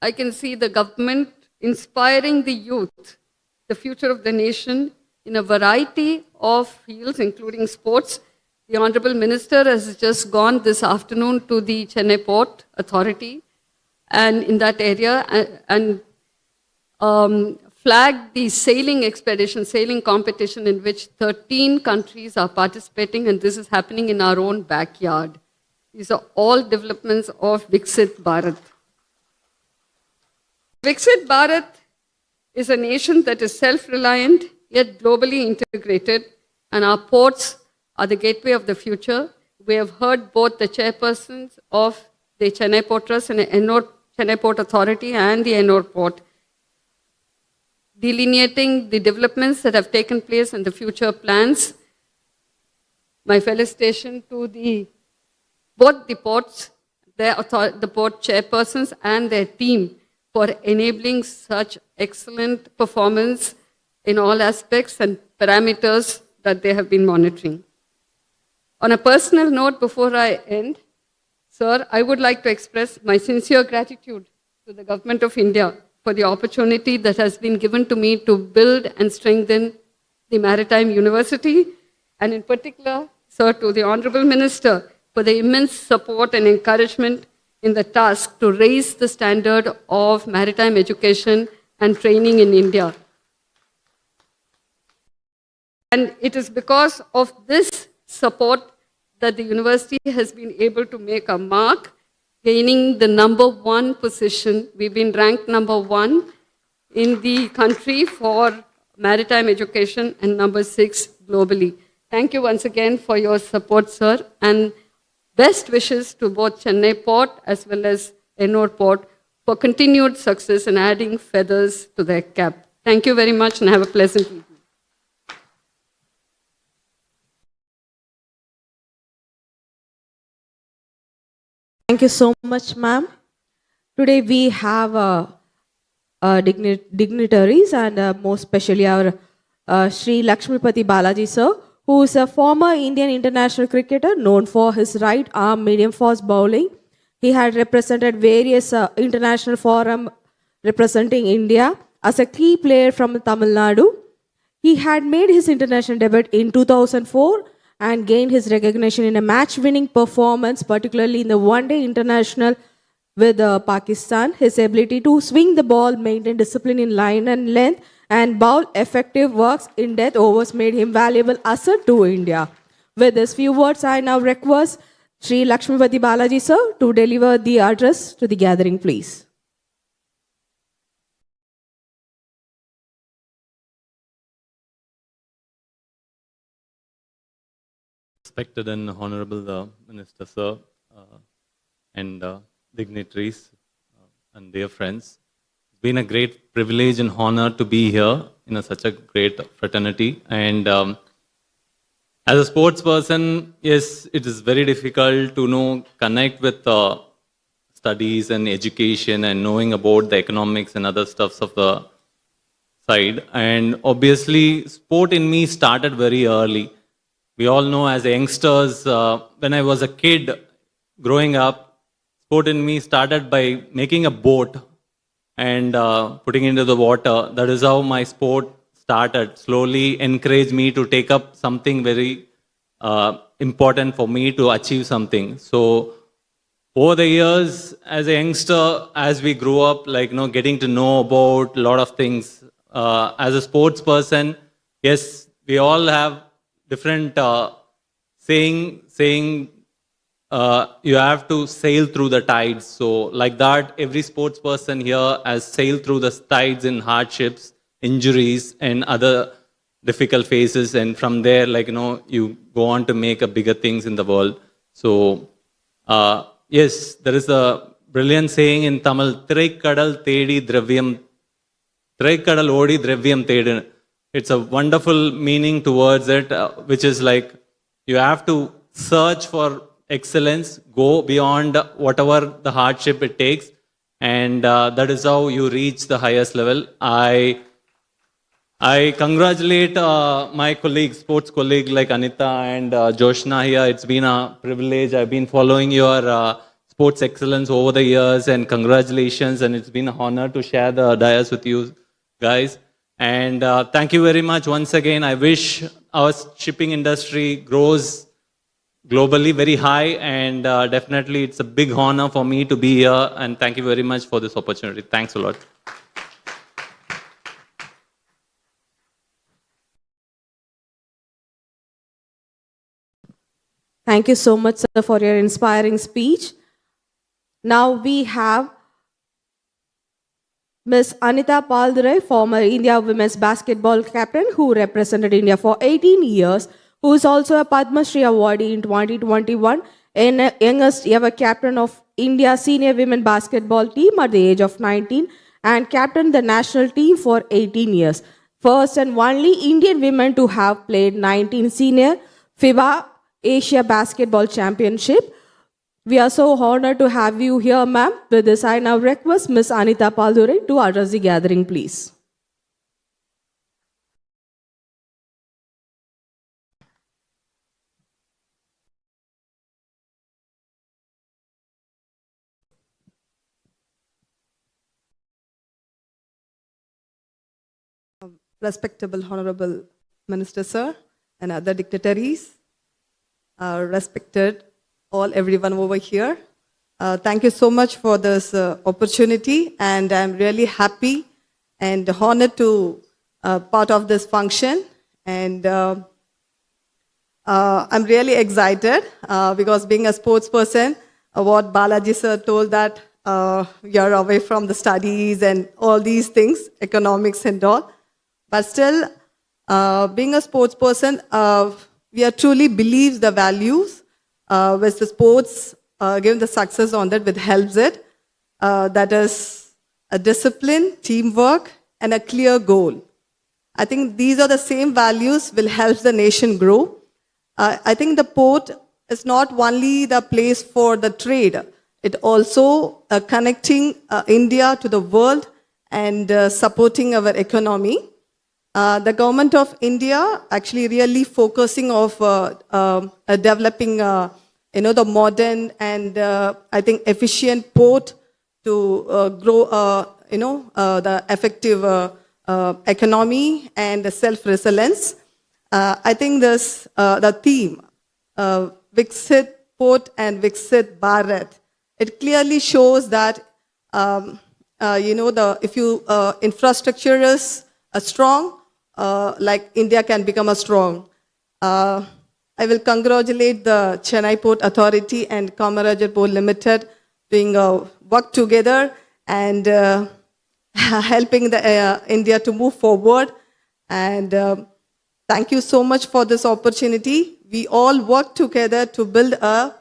I can see the government inspiring the youth, the future of the nation, in a variety of fields, including sports. The Honorable Minister has just gone this afternoon to the Chennai Port Authority and in that area, and flagged the sailing expedition, sailing competition in which 13 countries are participating, and this is happening in our own backyard. These are all developments of Viksit Bharat. Viksit Bharat is a nation that is self-reliant yet globally integrated, and our ports are the gateway of the future. We have heard both the chairpersons of the Chennai Port Trust and the Chennai Port Authority and the Ennore Port delineating the developments that have taken place and the future plans. My felicitation to both the ports, the port chairpersons and their team for enabling such excellent performance in all aspects and parameters that they have been monitoring. On a personal note, before I end, sir, I would like to express my sincere gratitude to the Government of India for the opportunity that has been given to me to build and strengthen the Maritime University, and in particular, sir, to the Honorable Minister for the immense support and encouragement in the task to raise the standard of maritime education and training in India. And it is because of this support that the university has been able to make a mark, gaining the #1 position. We've been ranked #1 in the country for maritime education and #6 globally. Thank you once again for your support, sir, and best wishes to both Chennai Port as well as Ennore Port for continued success and adding feathers to their cap. Thank you very much and have a pleasant evening. Thank you so much, ma'am. Today we have dignitaries and most especially our Sri Lakshmipati Balaji sir, who is a former Indian international cricketer known for his right arm medium fast bowling. He had represented various international forum representing India as a key player from Tamil Nadu. He had made his international debut in 2004 and gained his recognition in a match-winning performance, particularly in the one-day international with Pakistan. His ability to swing the ball, maintain discipline in line and length, and bowl effective works in death overs made him valuable asset to India. With these few words, I now request Sri Lakshmipati Balaji sir to deliver the address to the gathering, please. Respected and Honorable Minister Sir and dignitaries and dear friends. It's been a great privilege and honor to be here in such a great fraternity. And as a sports person, yes, it is very difficult to connect with studies and education and knowing about the economics and other stuffs of the side. And obviously, sport in me started very early. We all know as youngsters, when I was a kid growing up, sport in me started by making a boat and putting into the water. That is how my sport started. Slowly encouraged me to take up something very important for me to achieve something. So over the years, as a youngster, as we grew up, getting to know about a lot of things. As a sports person, yes, we all have different saying you have to sail through the tides. So like that, every sports person here has sailed through the tides in hardships, injuries, and other difficult phases. And from there, you go on to make a bigger things in the world. So yes, there is a brilliant saying in Tamil, Thiraikadal Thedi Dravyam, Thiraikadal Odi Dravyam Thedin. It's a wonderful meaning towards it, which is like you have to search for excellence, go beyond whatever the hardship it takes, and that is how you reach the highest level. I congratulate my colleagues, sports colleague like Anita and Joshna here. It's been a privilege. I've been following your sports excellence over the years, and congratulations, and it's been an honor to share the dais with you guys. And thank you very much once again. I wish our shipping industry grows globally very high, and definitely it's a big honor for me to be here, and thank you very much for this opportunity. Thanks a lot. Thank you so much, sir, for your inspiring speech. Now we have Ms. Anita Paldurai, former India women's basketball captain who represented India for 18 years, who is also a Padma Shri awardee in 2021 and youngest ever captain of India senior women basketball team at the age of 19 and captained the national team for 18 years. First and only Indian women to have played 19 senior FIBA Asia Basketball Championship. We are so honored to have you here, ma'am. With this, I now request Ms. Anita Paldurai to address the gathering, please. Respectable Honorable Minister, sir, and other dignitaries, respected everyone over here. Thank you so much for this opportunity, and I'm really happy and honored to part of this function. And I'm really excited because being a sports person, what Balaji sir told that you're away from the studies and all these things, economics and all. But still, being a sports person, we are truly believes the values which the sports give the success on that, which helps it. That is a discipline, teamwork, and a clear goal. I think these are the same values will help the nation grow. I think the port is not only the place for the trade, it also connecting India to the world and supporting our economy. The government of India actually really focusing of developing, the modern and I think efficient port to grow, the effective economy and the self-resilience. I think this the theme, Viksit Port and Viksit Bharat, it clearly shows that if you infrastructure is strong, like India can become a strong. I will congratulate the Chennai Port Authority and Kamarajar Port Limited doing work together and helping the India to move forward. And thank you so much for this opportunity. We all work together to build a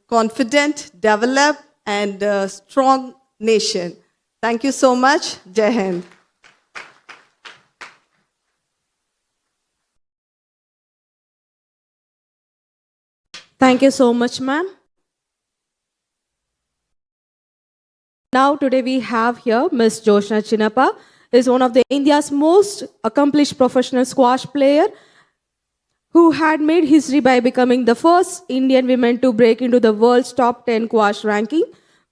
confident, developed, and strong nation. Thank you so much. Jai Hind. Thank you so much, ma'am. Now, today we have here Ms. Joshna Chinnappa, is one of the India's most accomplished professional squash player who had made history by becoming the first Indian woman to break into the world's top 10 squash ranking,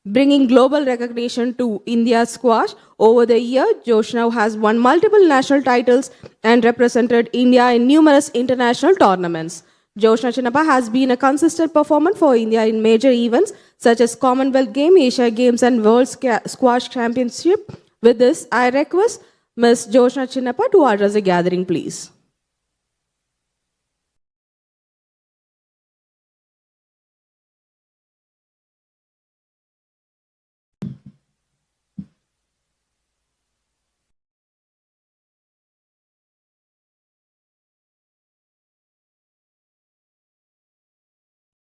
bringing global recognition to India's squash. Over the year, Joshna has won multiple national titles and represented India in numerous international tournaments. Joshna Chinnappa has been a consistent performer for India in major events such as Commonwealth Games, Asia Games, and World Squash Championship. With this, I request Ms. Joshna Chinnappa to address the gathering, please.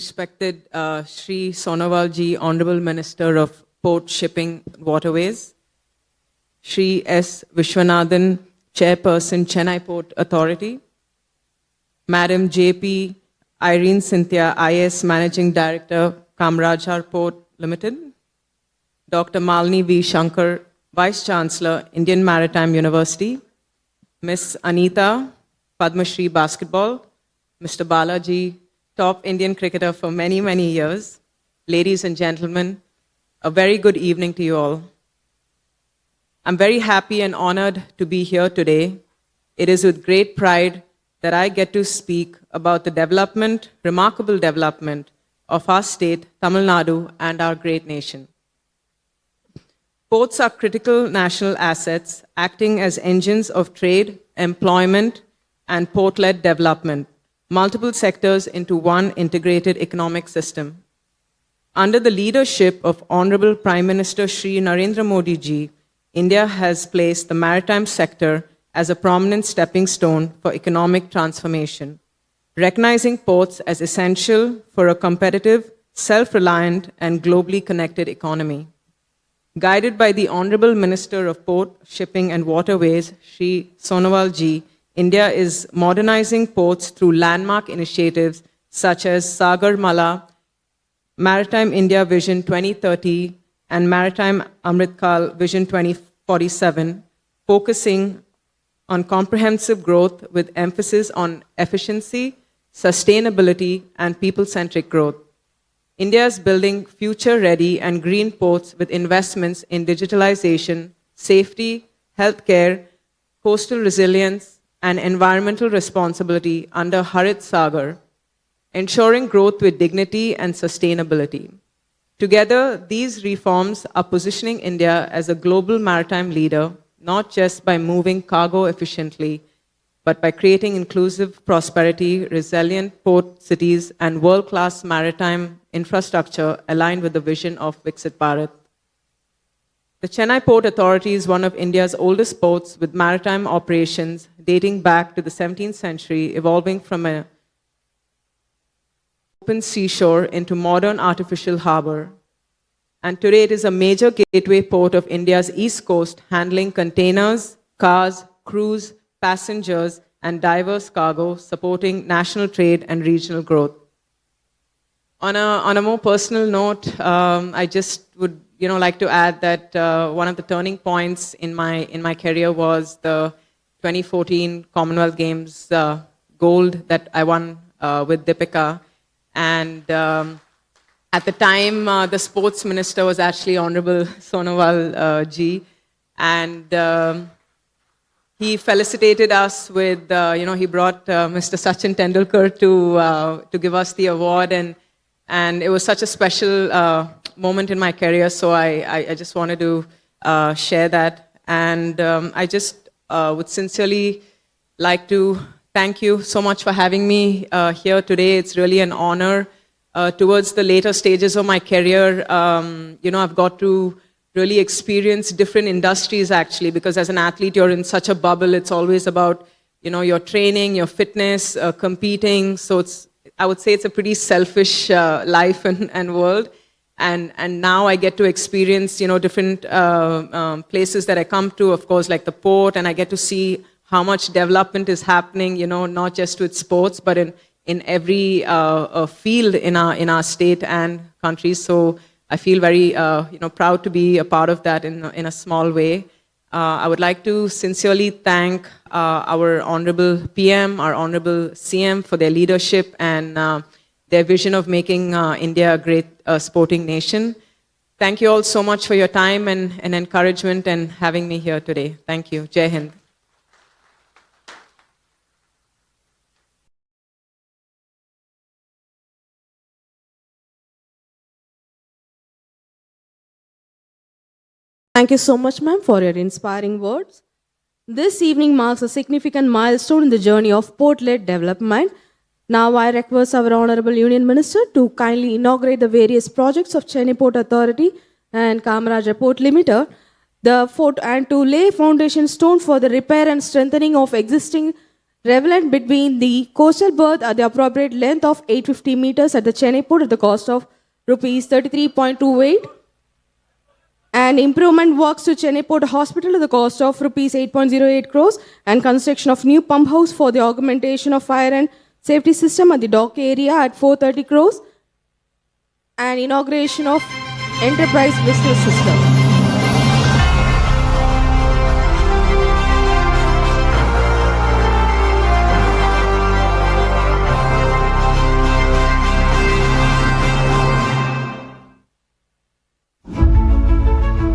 Respected Shri Sonowal ji, Honorable Minister of Port, Shipping, Waterways, Shri S. Vishwanathan, Chairperson, Chennai Port Authority, Madam J.P. Irene Cynthia, IS Managing Director, Kamarajar Port Limited, Dr. Malini V. Shankar, Vice Chancellor, Indian Maritime University, Ms. Anita, Padma Shri Basketball, Mr. Balaji, top Indian cricketer for many, many years. Ladies and gentlemen, a very good evening to you all. I'm very happy and honored to be here today. It is with great pride that I get to speak about the development, remarkable development of our state, Tamil Nadu, and our great nation. Ports are critical national assets acting as engines of trade, employment, and port-led development. multiple sectors into one integrated economic system. Under the leadership of Honorable Prime Minister Shri Narendra Modi ji, India has placed the maritime sector as a prominent stepping stone for economic transformation, recognizing ports as essential for a competitive, self-reliant, and globally connected economy. Guided by the Honorable Minister of Port, Shipping and Waterways, Shri Sonowal ji, India is modernizing ports through landmark initiatives such as Sagar Mala, Maritime India Vision 2030, and Maritime Amritkal Vision 2047, focusing on comprehensive growth with emphasis on efficiency, sustainability, and people-centric growth. India is building future-ready and green ports with investments in digitalization, safety, healthcare, coastal resilience, and environmental responsibility under Harit Sagar, ensuring growth with dignity and sustainability. Together, these reforms are positioning India as a global maritime leader, not just by moving cargo efficiently, but by creating inclusive prosperity, resilient port cities, and world-class maritime infrastructure aligned with the vision of Viksit Bharat. The Chennai Port Authority is one of India's oldest ports with maritime operations dating back to the 17th century, evolving from an open seashore into modern artificial harbor. And today it is a major gateway port of India's east coast, handling containers, cars, cruise, passengers, and diverse cargo, supporting national trade and regional growth. On a more personal note, I just would like to add that one of the turning points in my career was the 2014 Commonwealth Games gold that I won with Deepika. And at the time, the sports minister was actually Honorable Sonowal ji. And he felicitated us with, he brought Mr. Sachin Tendulkar to give us the award. And it was such a special moment in my career, so I just wanted to share that. And I just would sincerely like to thank you so much for having me here today. It's really an honor. Towards the later stages of my career, I've got to really experience different industries actually, because as an athlete, you're in such a bubble. It's always about, your training, your fitness, competing. So I would say it's a pretty selfish life and world. And now I get to experience, different places that I come to, of course, like the port, and I get to see how much development is happening, not just with sports, but in every field in our state and country. So I feel very, proud to be a part of that in a small way. I would like to sincerely thank our Honorable PM, our Honorable CM for their leadership and their vision of making India a great sporting nation. Thank you all so much for your time and encouragement and having me here today. Thank you. Jai Hind. Thank you so much, ma'am, for your inspiring words. This evening marks a significant milestone in the journey of port-led development. Now I request our Honorable Union Minister to kindly inaugurate the various projects of Chennai Port Authority and Kamarajar Port Limited, and to lay foundation stone for the repair and strengthening of existing railway between the coastal berth at the appropriate length of 850 meters at the Chennai Port at the cost of rupees 33.28. And improvement works to Chennai Port Hospital at the cost of rupees 8.08 crores, and construction of new pump house for the augmentation of fire and safety system at the dock area at 430 crores, and inauguration of enterprise business system.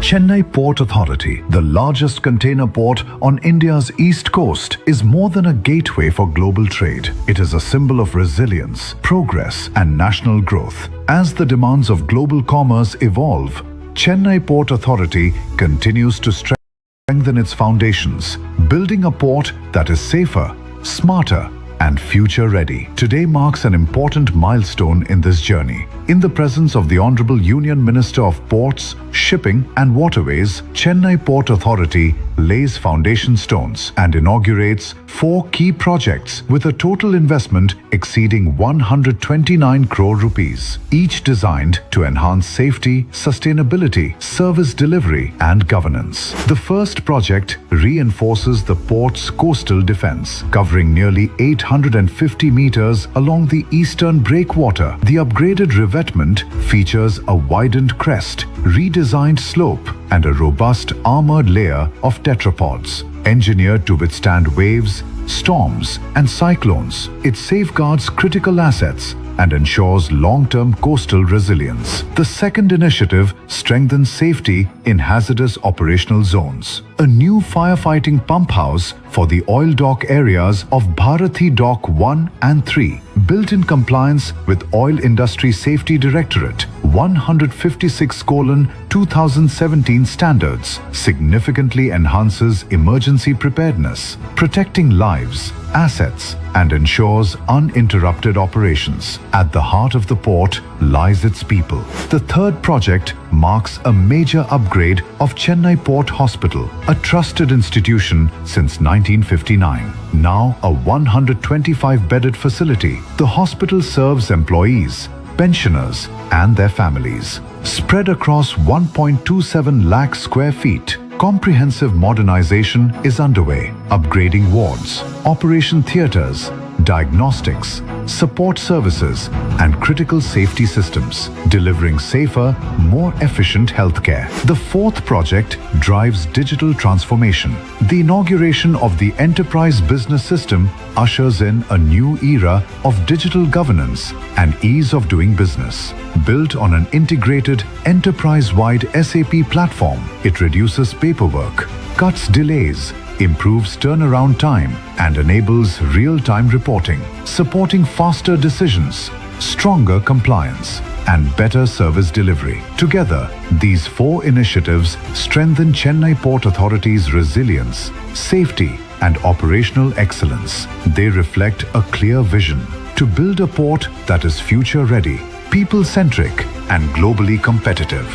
Chennai Port Authority, the largest container port on India's east coast, is more than a gateway for global trade. It is a symbol of resilience, progress, and national growth. As the demands of global commerce evolve, Chennai Port Authority continues to strengthen its foundations, building a port that is safer, smarter, and future ready. Today marks an important milestone in this journey. In the presence of the Honorable Union Minister of Ports, Shipping and Waterways, Chennai Port Authority lays foundation stones and inaugurates 4 key projects with a total investment exceeding 129 crore rupees, each designed to enhance safety, sustainability, service delivery and governance. The first project reinforces the port's coastal defense, covering nearly 850 meters along the eastern breakwater. The upgraded revetment features a widened crest, redesigned slope and a robust armored layer of tetrapods. Engineered to withstand waves, storms and cyclones, it safeguards critical assets and ensures long-term coastal resilience. The second initiative strengthens safety in hazardous operational zones. A new firefighting pump house for the oil dock areas of Bharathi Dock 1 and 3, built in compliance with Oil Industry Safety Directorate 156:2017 standards, significantly enhances emergency preparedness, protecting lives, assets, and ensures uninterrupted operations. At the heart of the port lies its people. The third project marks a major upgrade of Chennai Port Hospital, a trusted institution since 1959. Now a 125-bedded facility, the hospital serves employees, pensioners, and their families. Spread across 1.27 lakh square feet, comprehensive modernization is underway, upgrading wards, operation theaters, diagnostics, support services, and critical safety systems, delivering safer, more efficient healthcare. The fourth project drives digital transformation. The inauguration of the Enterprise Business System ushers in a new era of digital governance and ease of doing business. Built on an integrated, enterprise-wide SAP platform, it reduces paperwork, cuts delays, improves turnaround time, and enables real-time reporting, supporting faster decisions, stronger compliance, and better service delivery. Together, these 4 initiatives strengthen Chennai Port Authority's resilience, safety, and operational excellence. They reflect a clear vision to build a port that is future-ready, people-centric, and globally competitive.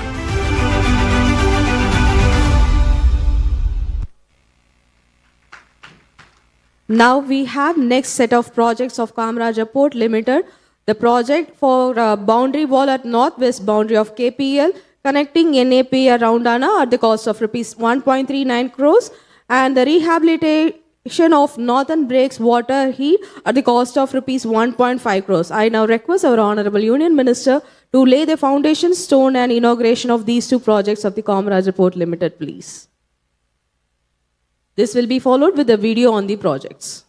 Now we have next set of projects of Kamarajar Port Limited. The project for boundary wall at northwest boundary of KPL, connecting NAP around Anna at the cost of rupees 1.39 crores, and the rehabilitation of northern breaks water heat at the cost of rupees 1.5 crores. I now request our Honorable Union Minister to lay the foundation stone and inauguration of these 2 projects of the Kamarajar Port Limited, please. This will be followed with a video on the projects.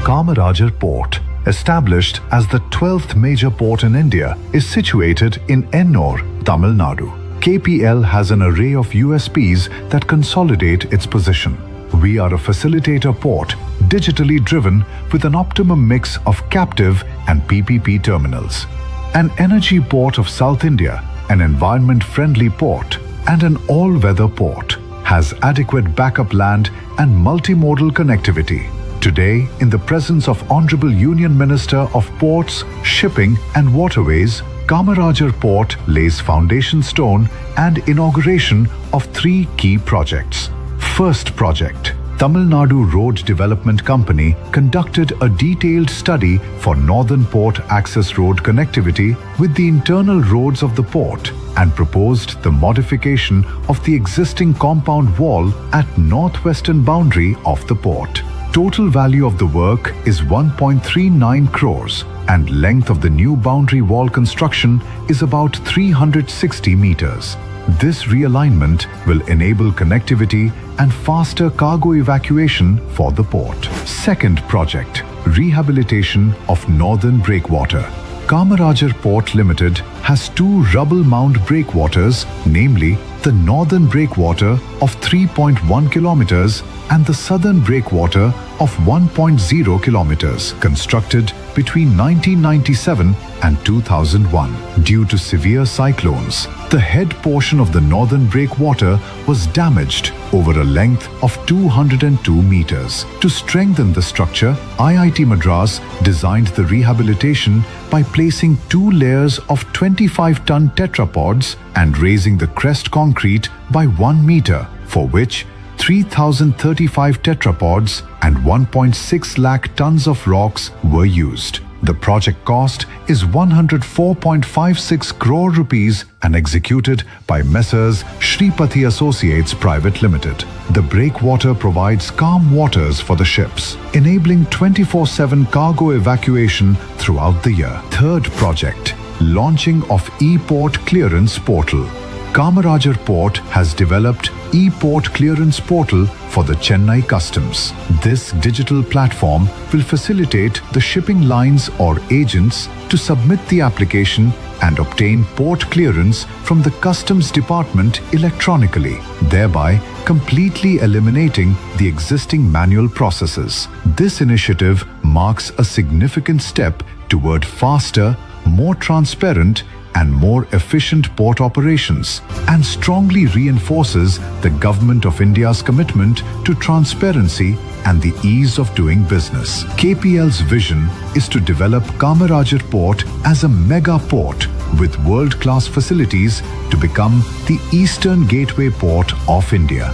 Kamarajar Port, established as the 12th major port in India, is situated in Ennore, Tamil Nadu. KPL has an array of USPs that consolidate its position. We are a facilitator port, digitally driven with an optimum mix of captive and PPP terminals. An energy port of South India, an environment-friendly port, and an all-weather port, has adequate backup land and multimodal connectivity. Today, in the presence of Honorable Union Minister of Ports, Shipping and Waterways, Kamarajar Port lays foundation stone and inauguration of 3 key projects. First project, Tamil Nadu Road Development Company conducted a detailed study for Northern Port Access Road connectivity with the internal roads of the port and proposed the modification of the existing compound wall at northwestern boundary of the port. Total value of the work is 1.39 crores and length of the new boundary wall construction is about 360 meters. This realignment will enable connectivity and faster cargo evacuation for the port. Second project, rehabilitation of northern breakwater. Kamarajar Port Limited has two rubble mound breakwaters, namely the northern breakwater of 3.1 kilometers and the southern breakwater of 1.0 kilometers, constructed between 1997 and 2001. Due to severe cyclones, the head portion of the northern breakwater was damaged over a length of 202 meters. To strengthen the structure, IIT Madras designed the rehabilitation by placing 2 layers of 25-ton tetrapods and raising the crest concrete by 1 meter, for which 3,035 tetrapods and 1.6 lakh tons of rocks were used. The project cost is 104.56 crore rupees and executed by Messrs. Shripati Associates Private Limited. The breakwater provides calm waters for the ships, enabling 24/7 cargo evacuation throughout the year. Third project, launching of E-Port Clearance Portal. Kamarajar Port has developed E-Port Clearance Portal for the Chennai Customs. This digital platform will facilitate the shipping lines or agents to submit the application and obtain port clearance from the Customs Department electronically, thereby completely eliminating the existing manual processes. This initiative marks a significant step toward faster, more transparent, and more efficient port operations, and strongly reinforces the Government of India's commitment to transparency and the ease of doing business. KPL's vision is to develop Kamarajar Port as a mega port with world-class facilities to become the Eastern Gateway Port of India.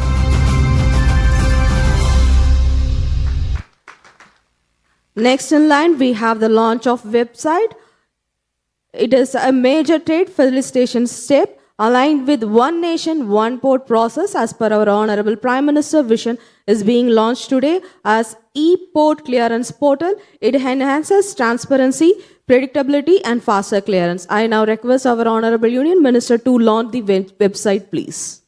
Next in line, we have the launch of website. It is a major trade facilitation step aligned with One Nation, One Port process as per our Honorable Prime Minister vision is being launched today as E-Port Clearance Portal. It enhances transparency, predictability and faster clearance. I now request our Honorable Union Minister to launch the website, please.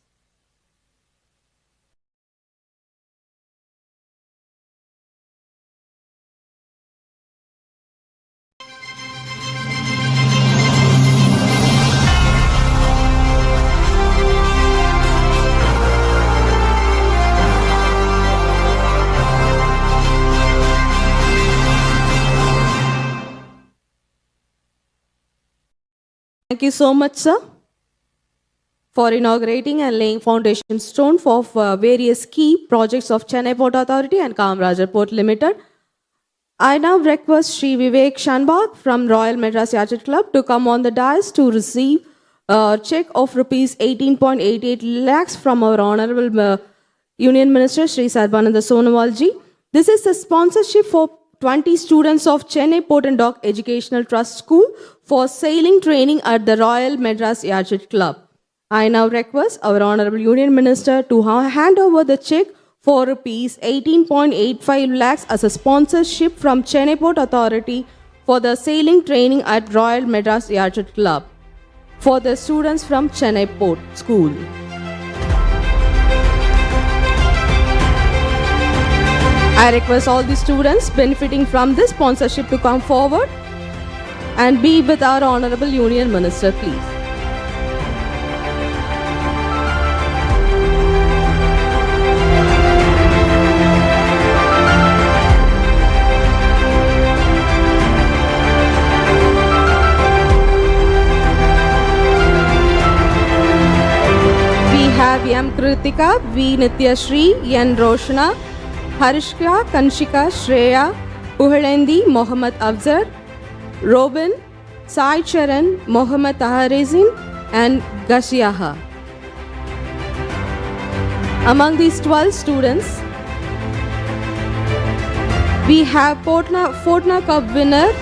Thank you so much, sir, for inaugurating and laying foundation stone for various key projects of Chennai Port Authority and Kamarajar Port Limited. I now request Shri Vivek Shanbag from Royal Madras Yacht Club to come on the dais to receive a check of rupees 18.88 lakhs from our Honorable Union Minister Shri Sarbananda Sonowal ji. This is the sponsorship for 20 students of Chennai Port and Dock Educational Trust School for sailing training at the Royal Madras Yacht Club. I now request our Honorable Union Minister to hand over the check for rupees 18.85 lakhs as a sponsorship from Chennai Port Authority for the sailing training at Royal Madras Yacht Club for the students from Chennai Port School. I request all the students benefiting from this sponsorship to come forward and be with our Honorable Union Minister, please. We have M. Kritika, V. Nityashri, N. Roshna, Harishka, Kanshika, Shreya, Puhalendi, Mohammad Afzar, Robin, Sai Charan, Mohammad Taharizin and Gashiyaha. Among these 12 students, we have Fortna Cup winner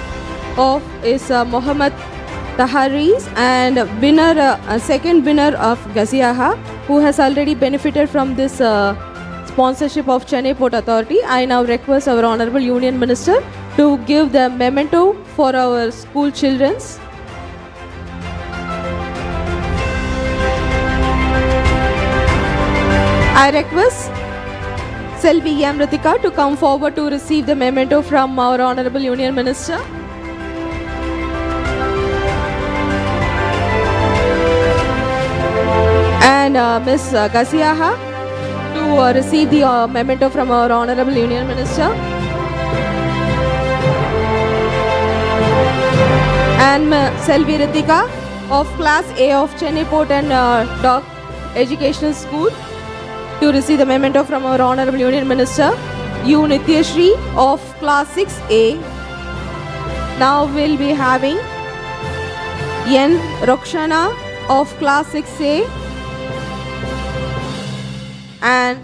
of is Mohammad Tahariz and second winner of Gashiyaha, who has already benefited from this sponsorship of Chennai Port Authority. I now request our Honorable Union Minister to give the memento for our school children. I request Selvi Amritika to come forward to receive the memento from our Honorable Union Minister. And Ms. Gasiaha to receive the memento from our Honorable Union Minister. And Selvi Ritika of Class A of Chennai Port and Dock Educational School to receive the memento from our Honorable Union Minister. U. Nityashri of Class 6A. Now we'll be having N. Rokshana of Class 6A and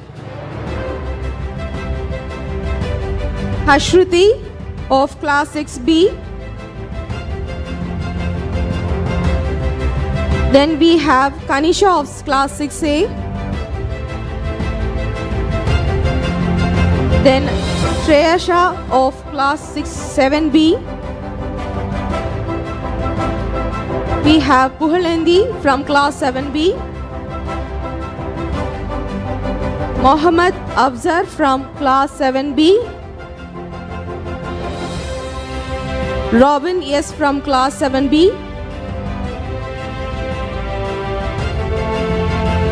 Hashruti of Class 6B. Then we have Kanisha of Class 6A. Then Shreyasha of Class 7B. We have Puhalendi from Class 7B. Mohammad Afzar from Class 7B. Robin S from Class 7B.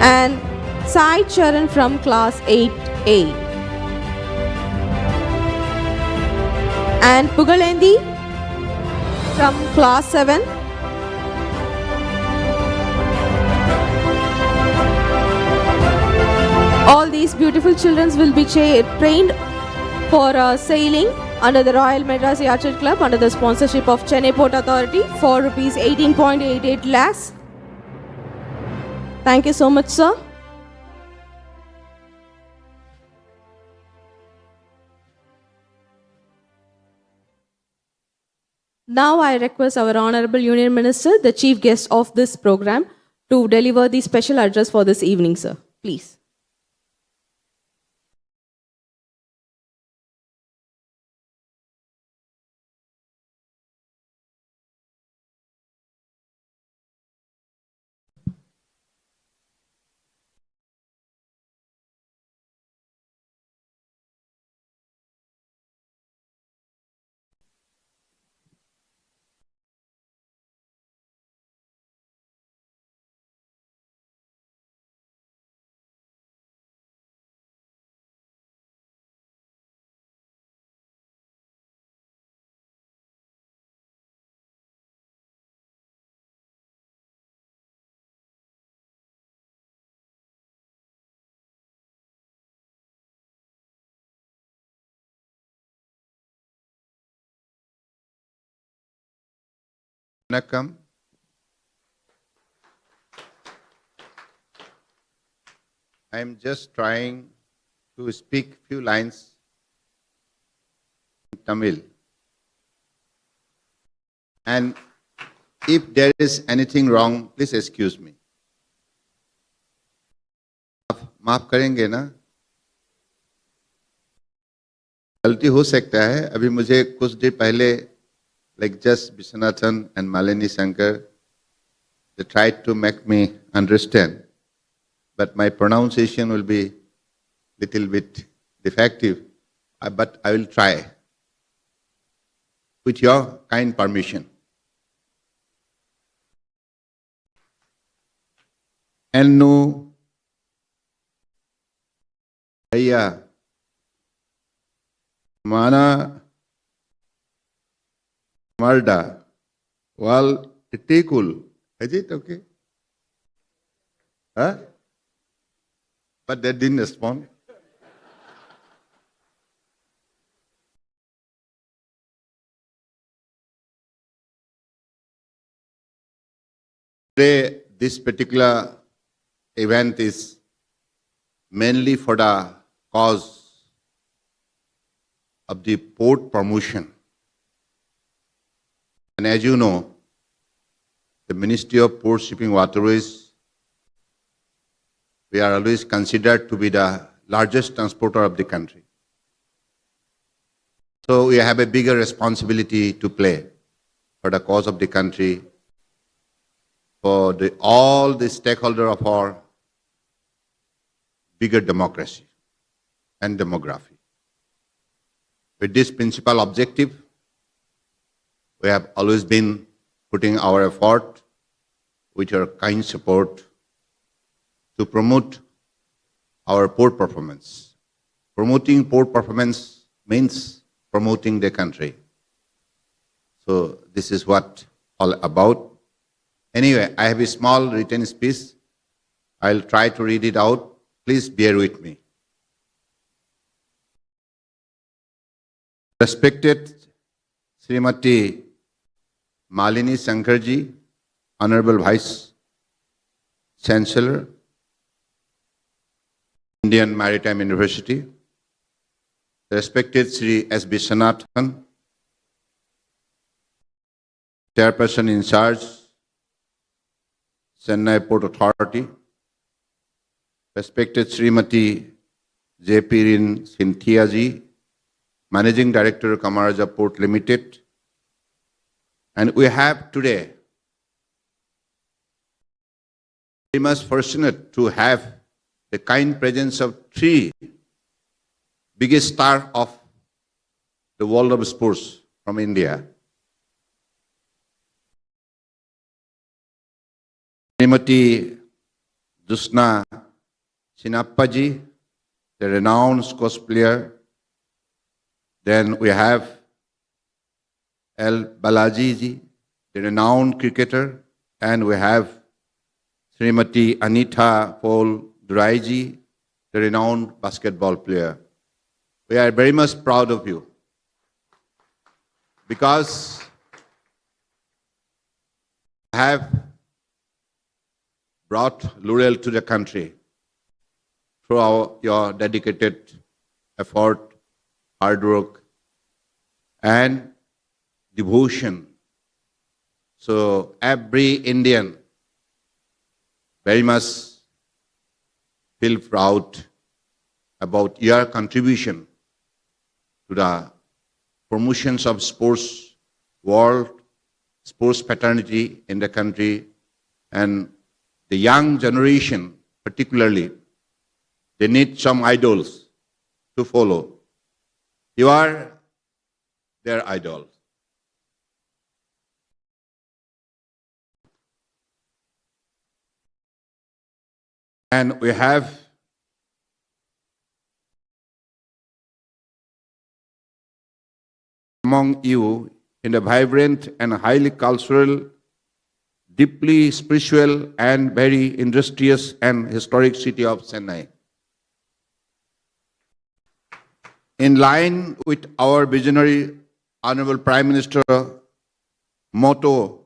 And Sai Charan from Class 8A. And Pugalendi from Class 7. All these beautiful children will be trained for sailing under the Royal Madras Yacht Club under the sponsorship of Chennai Port Authority for rupees 18.88 lakhs. Thank you so much, sir. Now I request our Honorable Union Minister, the chief guest of this program, to deliver the special address for this evening, sir. Please. Vanakkam. I am just trying to speak few lines in Tamil. And if there is anything wrong, please excuse me. माफ करेंगे ना? गलती हो सकता है. अभी मुझे कुछ देर पहले like just Viswanathan and Malini Shankar, they tried to make me understand, but my pronunciation will be little bit defective, but I will try with your kind permission. Ennu Ayya Mana Marda, wal itikul. Is it okay? Huh? But they didn't respond. Today, this particular event is mainly for the cause of the port promotion. And as you know, the Ministry of Port Shipping Waterways, we are always considered to be the largest transporter of the country. So we have a bigger responsibility to play for the cause of the country, for all the stakeholders of our bigger democracy and demography. With this principal objective, we have always been putting our effort with your kind support to promote our port performance. Promoting port performance means promoting the country. So this is what all about. Anyway, I have a small written speech. I'll try to read it out. Please bear with me. Respected Srimati Malini Shankarji, Honorable Vice Chancellor, Indian Maritime University, respected Sri S. Vishwanathan, Chairperson in charge, Chennai Port Authority, respected Srimati J.P. Rin Cynthia ji, Managing Director, Kamaraja Port Limited. And we have today very much fortunate to have the kind presence of three biggest stars of the world of sports from India. Srimati Dusna Chinappaji, the renowned squash player. Then we have L. Balaji ji, the renowned cricketer. And we have Srimati Anita Paul Durai ji, the renowned basketball player. We are very much proud of you because you have brought laurel to the country through your dedicated effort, hard work, and devotion. So every Indian very much feel proud about your contribution to the promotions of sports world, sports fraternity in the country, and the young generation particularly, they need some idols to follow. You are their idol. And we have among you in the vibrant and highly cultural, deeply spiritual and very industrious and historic city of Chennai. In line with our visionary Honorable Prime Minister motto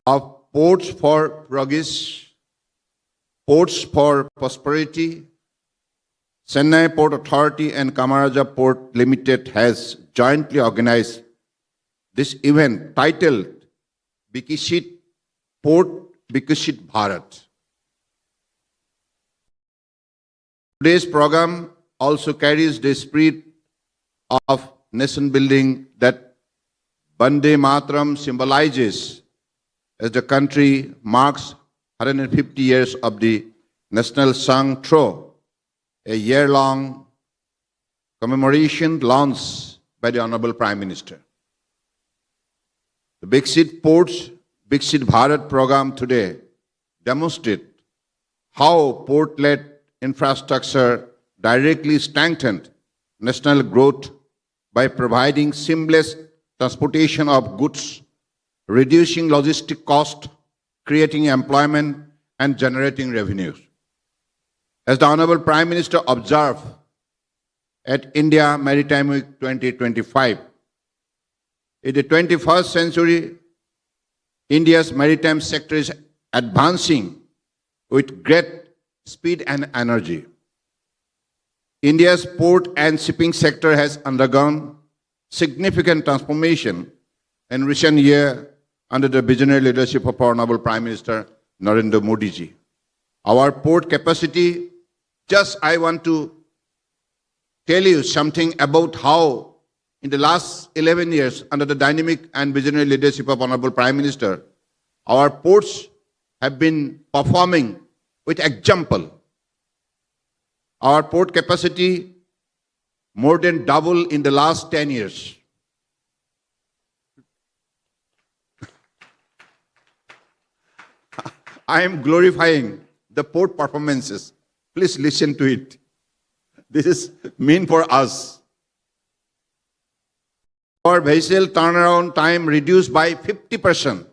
of ports for progress, ports for prosperity, Chennai Port Authority and Kamaraja Port Limited has jointly organized this event titled Viksit Port Viksit Bharat. Today's program also carries the spirit of nation building that Vande Mataram symbolizes as the country marks 150 years of the national song through a year-long commemoration launched by the Honorable Prime Minister. The Viksit Ports Viksit Bharat program today demonstrates how port-led infrastructure directly strengthened national growth by providing seamless transportation of goods, reducing logistic costs, creating employment, and generating revenues. As the Honorable Prime Minister observed at India Maritime Week 2025, in the 21st century, India's maritime sector is advancing with great speed and energy. India's port and shipping sector has undergone significant transformation in recent years under the visionary leadership of our Honorable Prime Minister Narendra Modi ji. Our port capacity, just I want to tell you something about how in the last 11 years under the dynamic and visionary leadership of Honorable Prime Minister, our ports have been performing with example. Our port capacity more than double in the last 10 years. I am glorifying the port performances. Please listen to it. This is mean for us. Our vessel turnaround time reduced by 50%.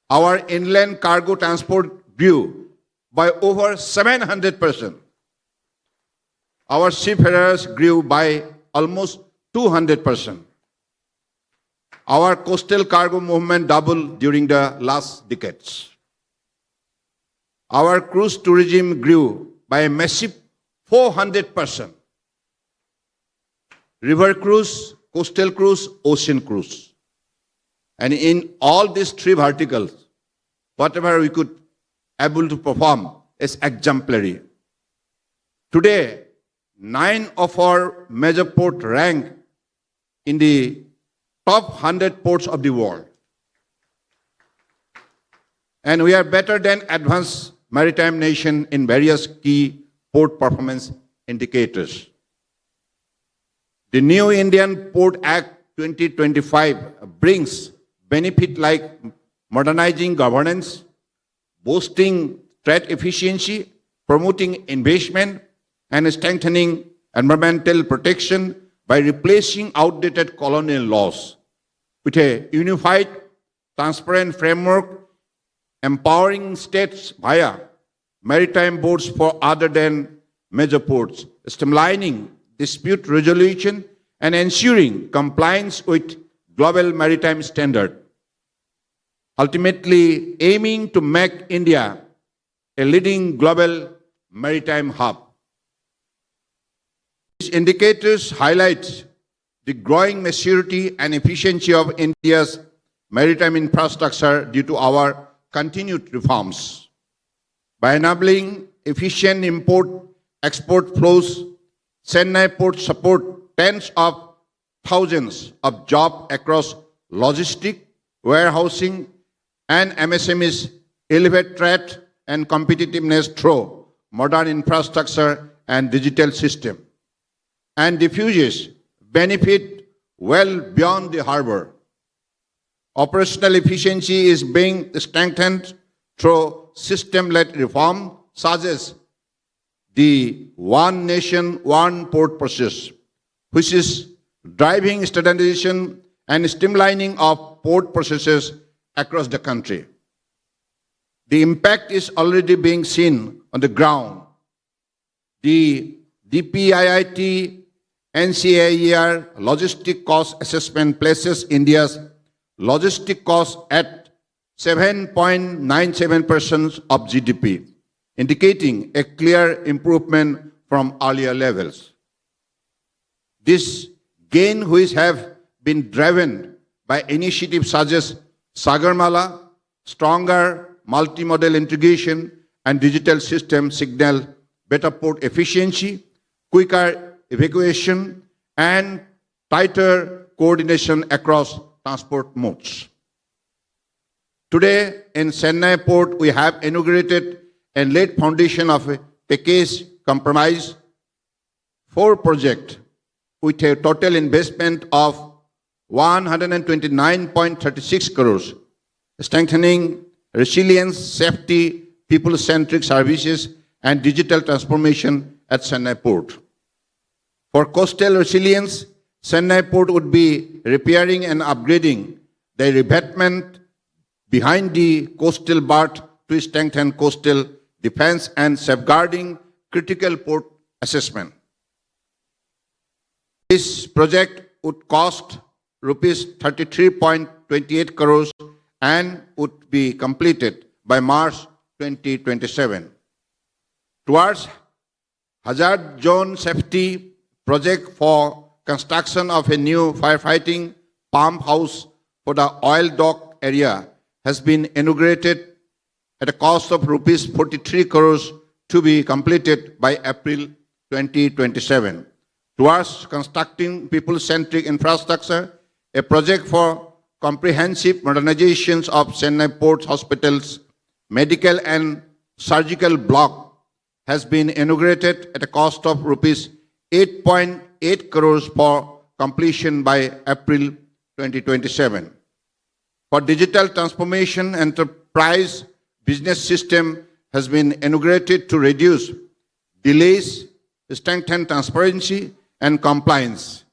Our inland cargo transport grew by over 700%. Our seafarers grew by almost 200%. Our coastal cargo movement doubled during the last decades. Our cruise tourism grew by a massive 400%. River cruise, coastal cruise, ocean cruise. And in all these three verticals, whatever we could able to perform is exemplary. Today, 9 of our major ports rank in the top 100 ports of the world. And we are better than advanced maritime nation in various key port performance indicators. The new Indian Port Act 2025 brings benefit like modernizing governance, boosting trade efficiency, promoting investment, and strengthening environmental protection by replacing outdated colonial laws with a unified, transparent framework, empowering states via maritime boards for other than major ports, streamlining dispute resolution, and ensuring compliance with global maritime standards, ultimately aiming to make India a leading global maritime hub. These indicators highlight the growing maturity and efficiency of India's maritime infrastructure due to our continued reforms. By enabling efficient import-export flows, Chennai Port support tens of thousands of jobs across logistics, warehousing, and MSMEs, elevate trade and competitiveness through modern infrastructure and digital system, and diffuses benefit well beyond the harbor. Operational efficiency is being strengthened through system-led reform, such as the One Nation, One Port process, which is driving standardization and streamlining of port processes across the country. The impact is already being seen on the ground. The DPIIT NCAER logistic cost assessment places India's logistic cost at 7.97% of GDP, indicating a clear improvement from earlier levels. This gain, which have been driven by initiatives such as Sagarmala, stronger multimodal integration, and digital systems, signal better port efficiency, quicker evacuation, and tighter coordination across transport modes. Today, in Chennai Port, we have inaugurated and laid foundation of a package compromise 4 projects with a total investment of 129.36 crores, strengthening resilience, safety, people-centric services, and digital transformation at Chennai Port. For coastal resilience, Chennai Port would be repairing and upgrading the rebatment behind the coastal berth to strengthen coastal defense and safeguarding critical port assessment. This project would cost rupees 33.28 crores and would be completed by March 2027. Towards hazard zone safety project for construction of a new firefighting pump house for the oil dock area has been inaugurated at a cost of rupees 43 crores to be completed by April 2027. Towards constructing people-centric infrastructure, a project for comprehensive modernizations of Chennai Port's hospitals, medical and surgical block has been inaugurated at a cost of rupees 8.8 crores for completion by April 2027. for digital transformation enterprise business system has been inaugurated to reduce delays, strengthen transparency and compliance,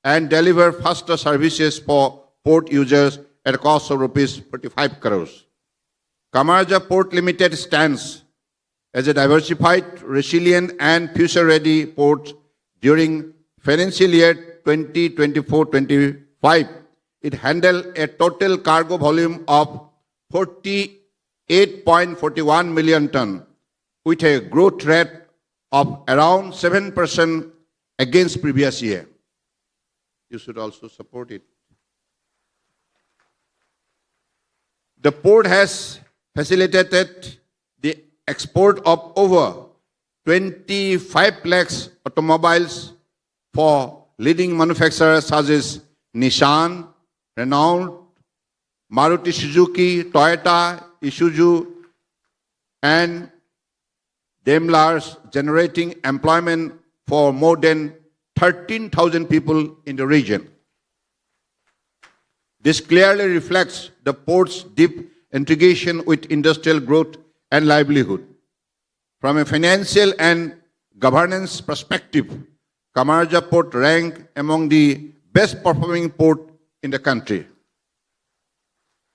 and deliver faster services for port users at a cost of rupees 45 crores. Kamaraja Port Limited stands as a diversified, resilient and future-ready port during financial year 2024-25. It handled a total cargo volume of 48.41 million ton, with a growth rate of around 7% against previous year. You should also support it. The port has facilitated the export of over 25 lakhs automobiles for leading manufacturers such as Nissan, Renault, Maruti Suzuki, Toyota, Isuzu, and Daimler's, generating employment for more than 13,000 people in the region. This clearly reflects the port's deep integration with industrial growth and livelihood. From a financial and governance perspective, Kamaraja Port ranked among the best performing port in the country.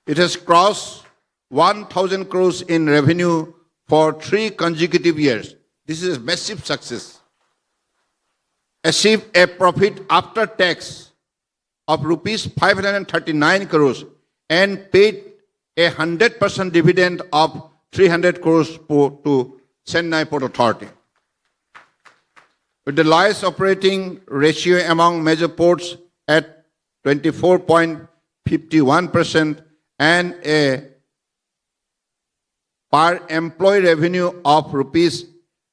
It has crossed 1,000 crores in revenue for 3 consecutive years. This is a massive success. Achieved a profit after tax of rupees 539 crores and paid a 100% dividend of 300 crores to Chennai Port Authority. With the lowest operating ratio among major ports at 24.51% and a per employee revenue of rupees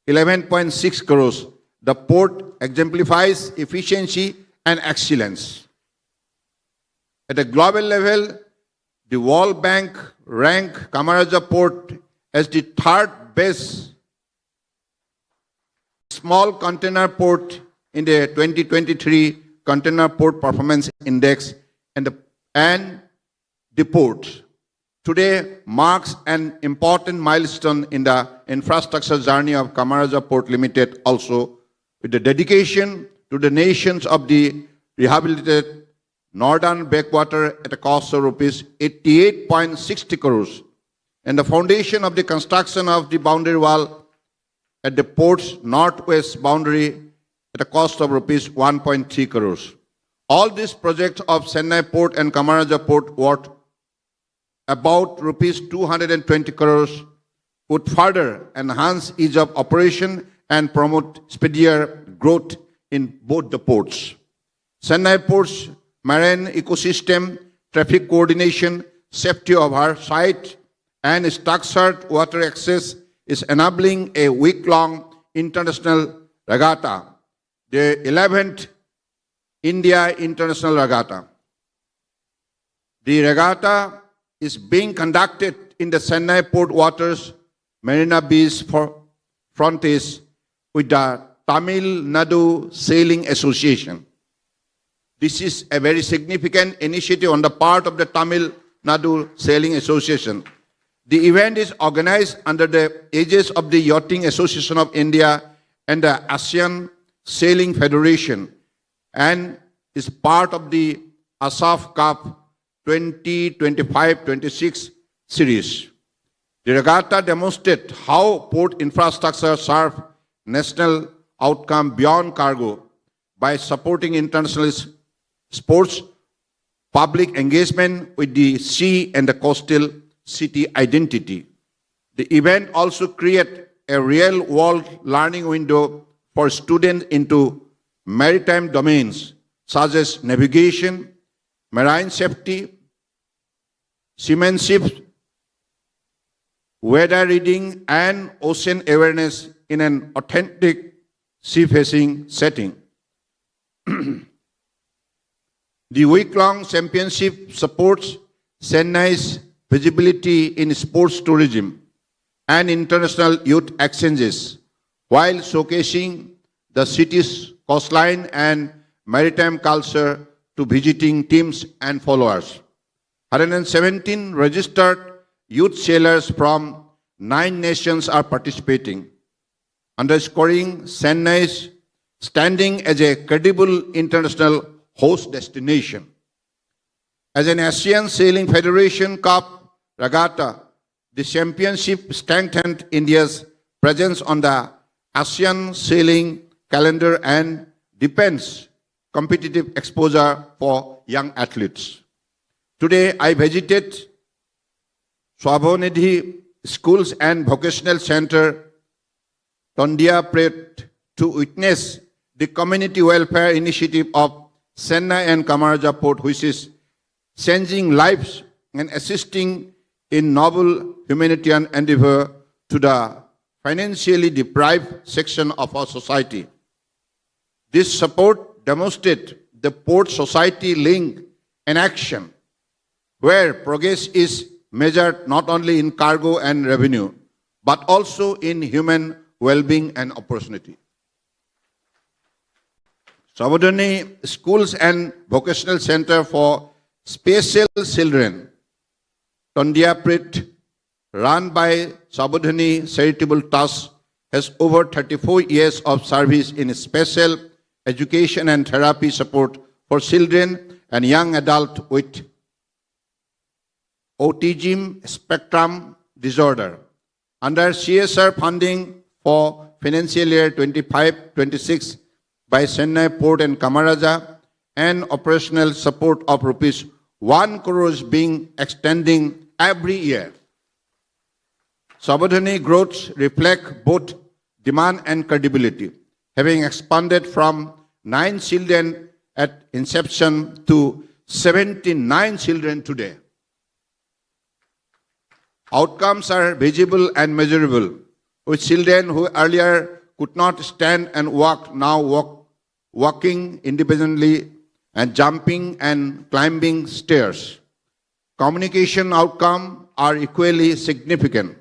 11.6 crores, the port exemplifies efficiency and excellence. At a global level, the World Bank ranked Kamaraja Port as the 3rd best small container port in the 2023 Container Port Performance Index, and the port today marks an important milestone in the infrastructure journey of Kamaraja Port Limited, also with the dedication to the nations of the rehabilitated northern backwater at a cost of rupees 88.60 crores, and the foundation of the construction of the boundary wall at the port's northwest boundary at a cost of rupees 1.3 crores. All these projects of Chennai Port and Kamaraja Port worth about rupees 220 crores would further enhance ease of operation and promote speedier growth in both the ports. Chennai Port's marine ecosystem, traffic coordination, safety of our site, and structured water access is enabling a week-long international regatta, the 11th India International Regatta. The regatta is being conducted in the Chennai Port waters, Marina Beach frontage with the Tamil Nadu Sailing Association. This is a very significant initiative on the part of the Tamil Nadu Sailing Association. The event is organized under the aegis of the Yachting Association of India and the ASEAN Sailing Federation, and is part of the ASAF Cup 2025-26 series. The regatta demonstrates how port infrastructure serves national outcome beyond cargo by supporting international sports, public engagement with the sea and the coastal city identity. The event also creates a real-world learning window for students into maritime domains such as navigation, marine safety, seamanship, weather reading, and ocean awareness in an authentic sea-facing setting. The week-long championship supports Chennai's visibility in sports tourism and international youth exchanges, while showcasing the city's coastline and maritime culture to visiting teams and followers. 117 registered youth sailors from 9 nations are participating, underscoring Chennai's standing as a credible international host destination. As an Asian Sailing Federation Cup regatta, the championship strengthened India's presence on the Asian sailing calendar and deepens competitive exposure for young athletes. Today, I visited Swabonidhi Schools and Vocational Center, Tondiapet, to witness the community welfare initiative of Chennai and Kamaraja Port, which is changing lives and assisting in noble humanitarian endeavor to the financially deprived section of our society. This support demonstrates the Port Society link in action, where progress is measured not only in cargo and revenue, but also in human well-being and opportunity. Sabodhani Schools and Vocational Center for Special Children, Tondiapet, run by Sabodhani Charitable Trust, has over 34 years of service in special education and therapy support for children and young adults with autism spectrum disorder. Under CSR funding for financial year 25-26 by Chennai Port and Kamaraja, and operational support of rupees 1 crore is being extending every year. Sabodhani growth reflect both demand and credibility, having expanded from 9 children at inception to 79 children today. Outcomes are visible and measurable, with children who earlier could not stand and walk now walking independently and jumping and climbing stairs. Communication outcomes are equally significant.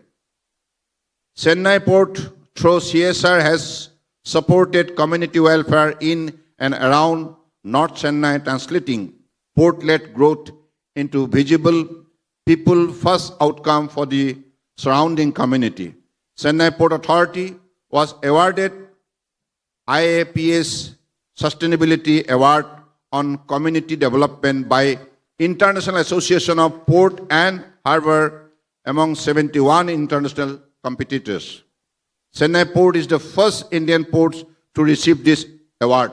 Chennai Port, through CSR, has supported community welfare in and around North Chennai, translating port-led growth into visible people-first outcome for the surrounding community. Chennai Port Authority was awarded IAPS Sustainability Award on Community Development by International Association of Port and Harbour among 71 international competitors. Chennai Port is the first Indian port to receive this award.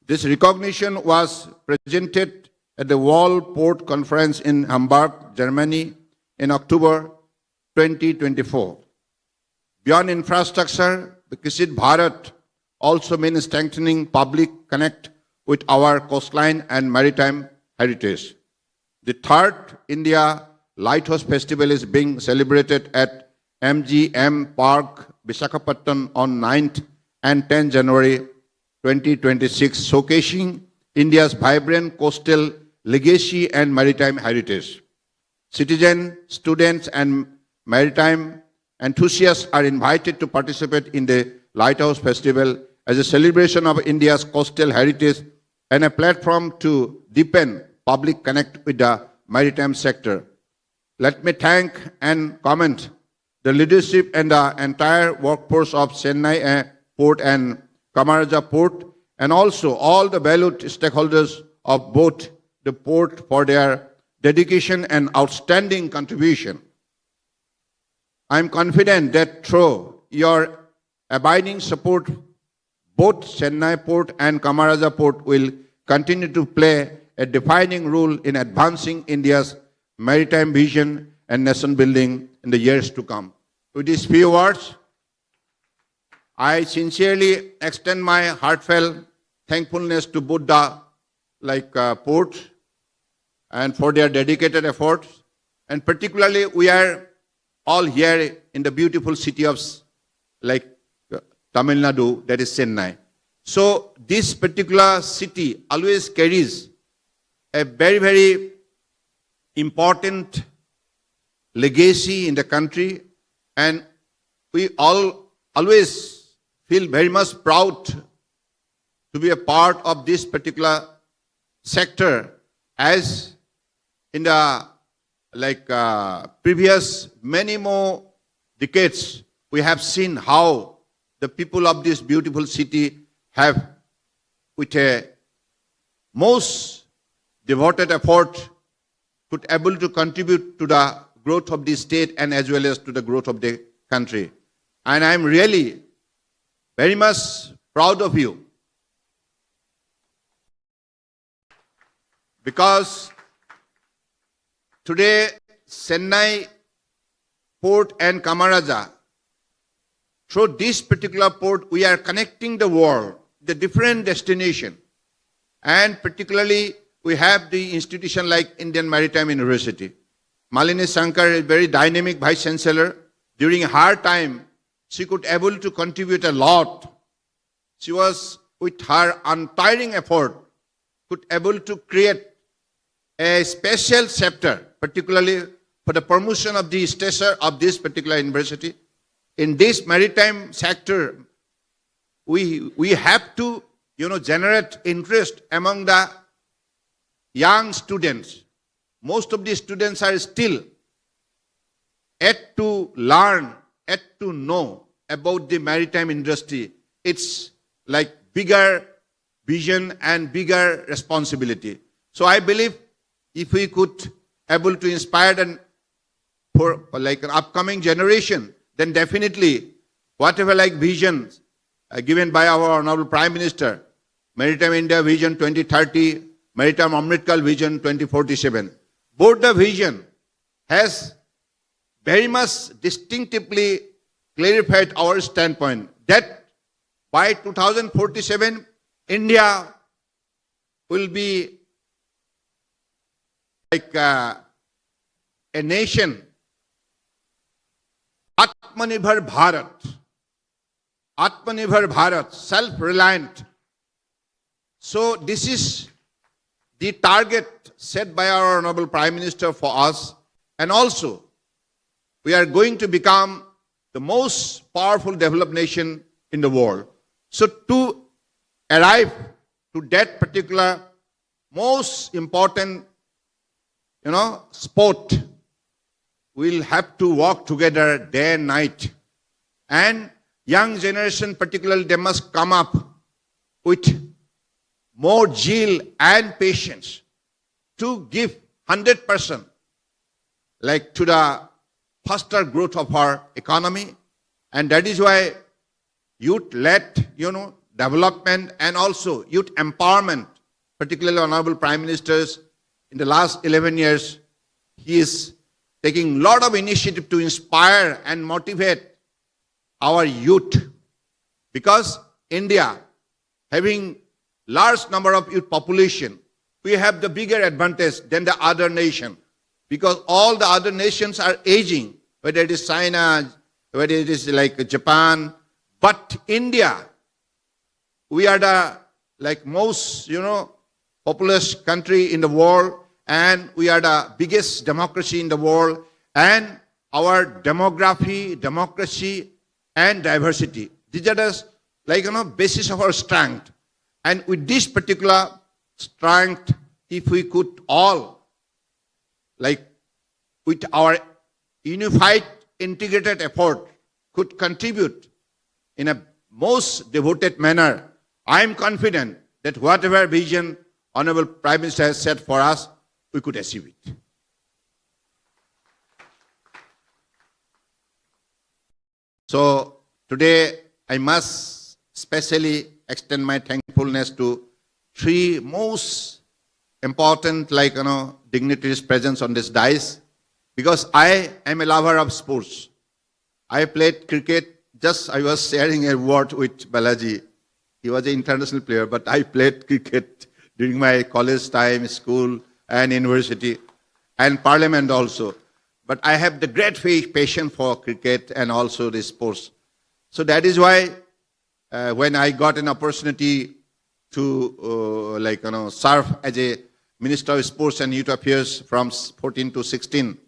This recognition was presented at the World Port Conference in Hamburg, Germany in October 2024. Beyond infrastructure, Viksit Bharat also means strengthening public connect with our coastline and maritime heritage. The third India Lighthouse Festival is being celebrated at MGM Park, Visakhapatnam on 9th and 10th January 2026, showcasing India's vibrant coastal legacy and maritime heritage. Citizens, students, and maritime enthusiasts are invited to participate in the Lighthouse Festival as a celebration of India's coastal heritage and a platform to deepen public connect with the maritime sector. Let me thank and comment the leadership and the entire workforce of Chennai Port and Kamaraja Port, and also all the valued stakeholders of both the port for their dedication and outstanding contribution. I am confident that through your abiding support, both Chennai Port and Kamaraja Port will continue to play a defining role in advancing India's maritime vision and nation building in the years to come. With these few words, I sincerely extend my heartfelt thankfulness to both the ports and for their dedicated efforts. And particularly, we are all here in the beautiful city of Tamil Nadu, that is Chennai. So this particular city always carries a very, very important legacy in the country, and we all always feel very much proud to be a part of this particular sector, as in the previous many more decades, we have seen how the people of this beautiful city have, with a most devoted effort, could able to contribute to the growth of the state and as well as to the growth of the country. And I'm really very much proud of you, because today Chennai port and Kamaraja, through this particular port, we are connecting the world, the different destination. And particularly, we have the institution like Indian Maritime University. Malini Shankar is very dynamic Vice Chancellor. During her time, she could able to contribute a lot. She was, with her untiring effort, could able to create a special chapter, particularly for the promotion of the stature of this particular university. In this maritime sector, we have to, generate interest among the young students. Most of the students are still yet to learn, yet to know about the maritime industry. It's like bigger vision and bigger responsibility. So I believe if we could able to inspire and for like an upcoming generation, then definitely whatever visions given by our Honorable Prime Minister, Maritime India Vision 2030, Maritime Amritkal Vision 2047, both the vision has very much distinctively clarified our standpoint that by 2047, India will be like a nation, Atmanirbhar Bharat, self-reliant. So this is the target set by our Honorable Prime Minister for us, and also we are going to become the most powerful developed nation in the world. So to arrive to that particular most important, sport, we'll have to work together day and night. And young generation particularly, they must come up with more zeal and patience to give 100% to the faster growth of our economy. And that is why youth-led, development and also youth empowerment, particularly Honorable Prime Ministers, in the last 11 years, he is taking a lot of initiative to inspire and motivate our youth. Because India, having large number of youth population, we have the bigger advantage than the other nation. Because all the other nations are aging, whether it is China, whether it is Japan. But India, we are the most, populous country in the world, and we are the biggest democracy in the world, and our democracy and diversity, these are the basis of our strength. And with this particular strength, if we could all, with our unified, integrated effort, could contribute in a most devoted manner, I am confident that whatever vision Honorable Prime Minister has set for us, we could achieve it. So today I must specially extend my thankfulness to three most important dignitaries present on this dais, because I am a lover of sports. I played cricket. Just I was sharing a word with Balaji. He was an international player, but I played cricket during my college time, school and university, and parliament also. But I have the great passion for cricket and also the sports. So that is why when I got an opportunity to serve as a Minister of Sports and Youth Affairs from 14 to 16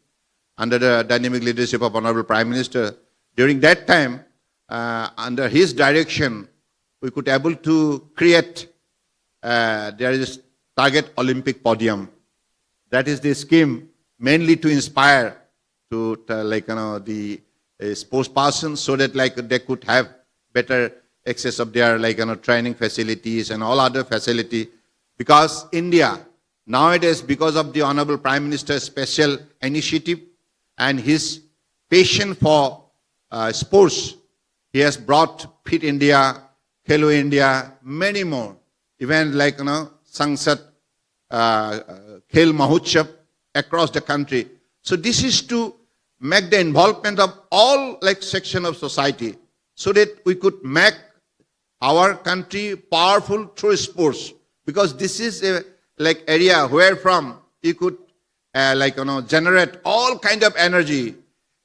under the dynamic leadership of Honorable Prime Minister, during that time, under his direction, we could able to create there is Target Olympic Podium. That is the scheme mainly to inspire to the sports persons so that they could have better access of their training facilities and all other facility. Because India nowadays, because of the Honorable Prime Minister's special initiative and his passion for sports, he has brought Fit India, Khelo India, many more. Even Sangsad, Khel Mahotsav across the country. So this is to make the involvement of all section of society so that we could make our country powerful through sports. Because this is a area where from you could generate all kind of energy,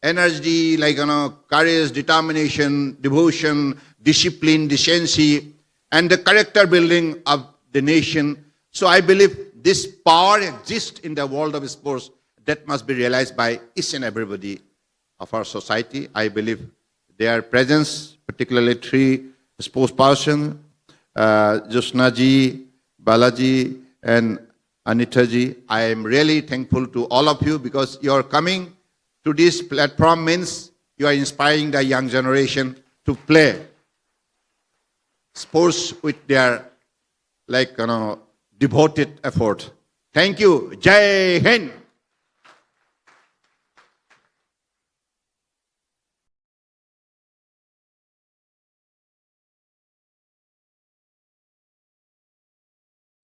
courage, determination, devotion, discipline, decency, and the character building of the nation. So I believe this power exists in the world of sports that must be realized by each and everybody of our society. I believe their presence, particularly three sports persons, Josna ji, Balaji, and Anita ji. I am really thankful to all of you because your coming to this platform means you are inspiring the young generation to play sports with their devoted effort. Thank you. Jai Hind.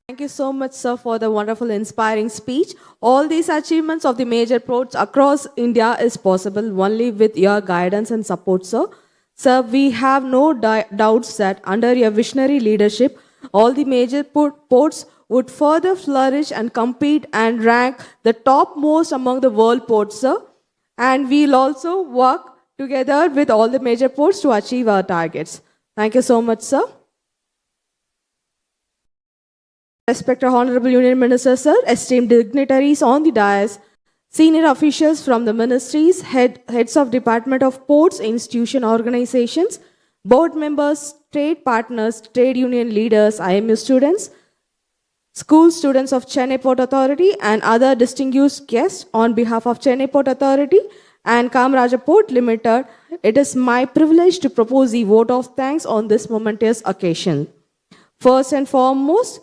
Thank you so much, sir, for the wonderful, inspiring speech. All these achievements of the major ports across India is possible only with your guidance and support, sir. Sir, we have no doubts that under your visionary leadership, all the major ports would further flourish and compete and rank the topmost among the world ports, sir. And we'll also work together with all the major ports to achieve our targets. Thank you so much, sir. Respected Honorable Union Minister, sir, esteemed dignitaries on the dais, senior officials from the ministries, heads of Department of Ports, institution organizations, board members, trade partners, trade union leaders, IMU students, school students of Chennai Port Authority and other distinguished guests on behalf of Chennai Port Authority and Kamaraja Port Limited, it is my privilege to propose the vote of thanks on this momentous occasion. First and foremost,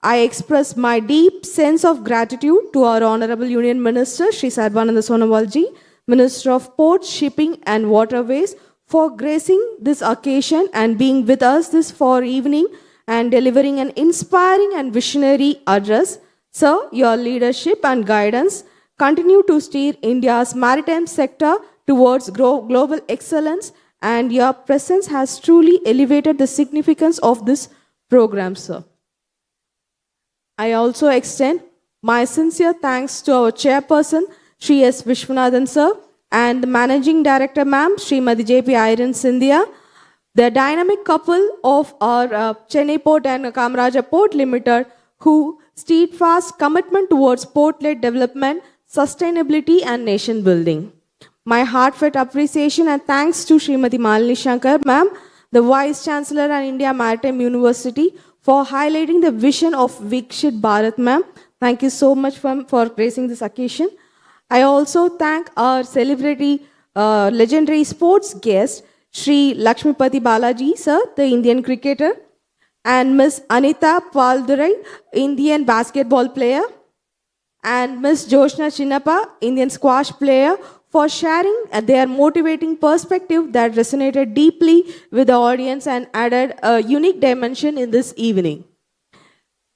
I express my deep sense of gratitude to our Honorable Union Minister, Shri Sarbananda Sonowal ji, Minister of Ports, Shipping and Waterways, for gracing this occasion and being with us this evening and delivering an inspiring and visionary address. Sir, your leadership and guidance continue to steer India's maritime sector towards global excellence, and your presence has truly elevated the significance of this program, sir. I also extend my sincere thanks to our chairperson, Shri S. Vishwanathan sir, and the managing director, ma'am, Srimati J.P. Iron Sindhya, the dynamic couple of our Chennai Port and Kamaraja Port Limited, who steadfast commitment towards port-led development, sustainability, and nation building. My heartfelt appreciation and thanks to Srimati Malini Shankar, ma'am, the Vice Chancellor and India Maritime University, for highlighting the vision of Viksit Bharat, ma'am. Thank you so much for gracing this occasion. I also thank our celebrity, legendary sports guest, Shri Lakshmipati Balaji, sir, the Indian cricketer, and Miss Anita Paldurai, Indian basketball player, and Miss Joshna Chinnappa, Indian squash player, for sharing their motivating perspective that resonated deeply with the audience and added a unique dimension in this evening.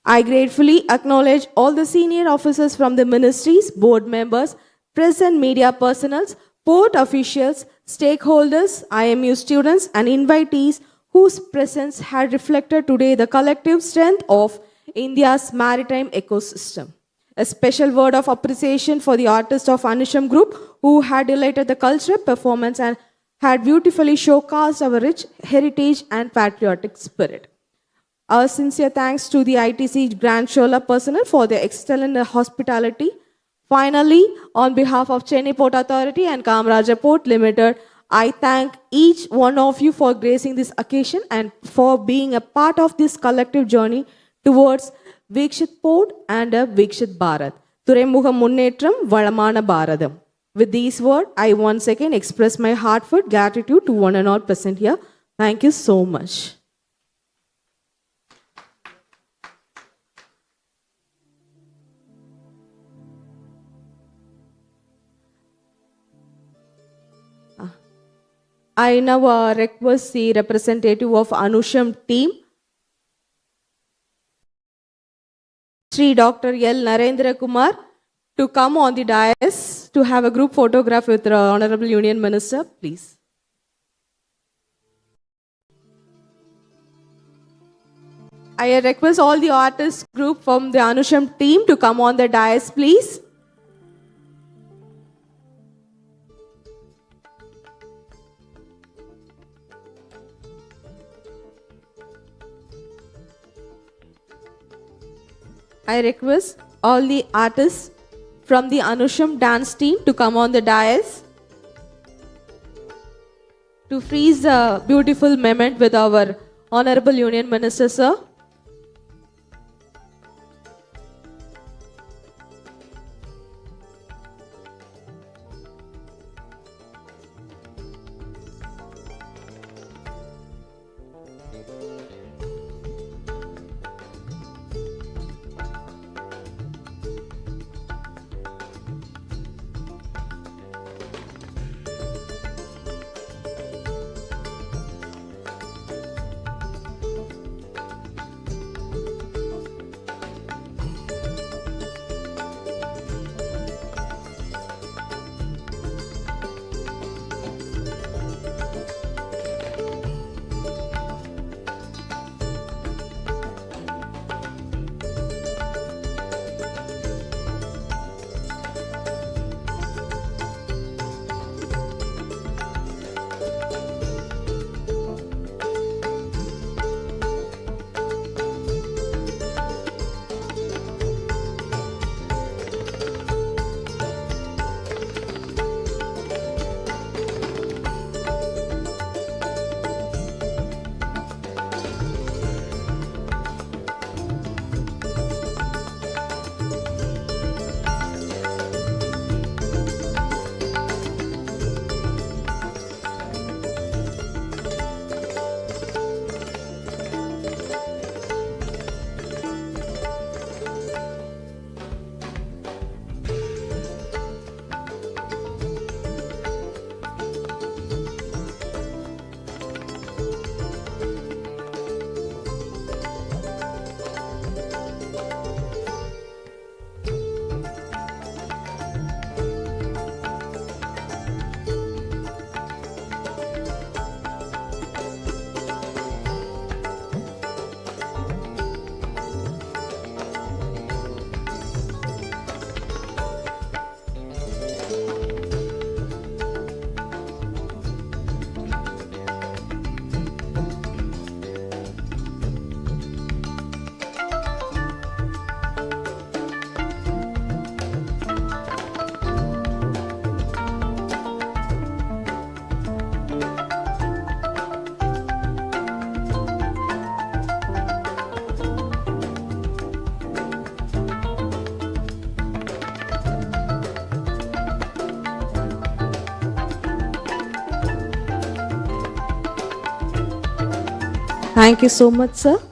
I gratefully acknowledge all the senior officers from the ministries, board members, press and media personnel, port officials, stakeholders, IMU students, and invitees whose presence had reflected today the collective strength of India's maritime ecosystem. A special word of appreciation for the artists of Anusham Group, who had delighted the cultural performance and had beautifully showcased our rich heritage and patriotic spirit. Our sincere thanks to the ITC Grand Chola personnel for their excellent hospitality. Finally, on behalf of Chennai Port Authority and Kamaraja Port Limited, I thank each one of you for gracing this occasion and for being a part of this collective journey towards Viksit Port and a Viksit Bharat. Thuraimuga Munnetram Valamana Bharadam. With these words, I once again express my heartfelt gratitude to one and all present here. Thank you so much. I now request the representative of Anusham team, Sri Dr. L. Narendra Kumar, to come on the dais to have a group photograph with the Honorable Union Minister, please. I request all the artist group from the Anusham team to come on the dais, please. I request all the artists from the Anusham dance team to come on the dais to freeze a beautiful moment with our Honorable Union Minister, sir. Thank you so much, sir.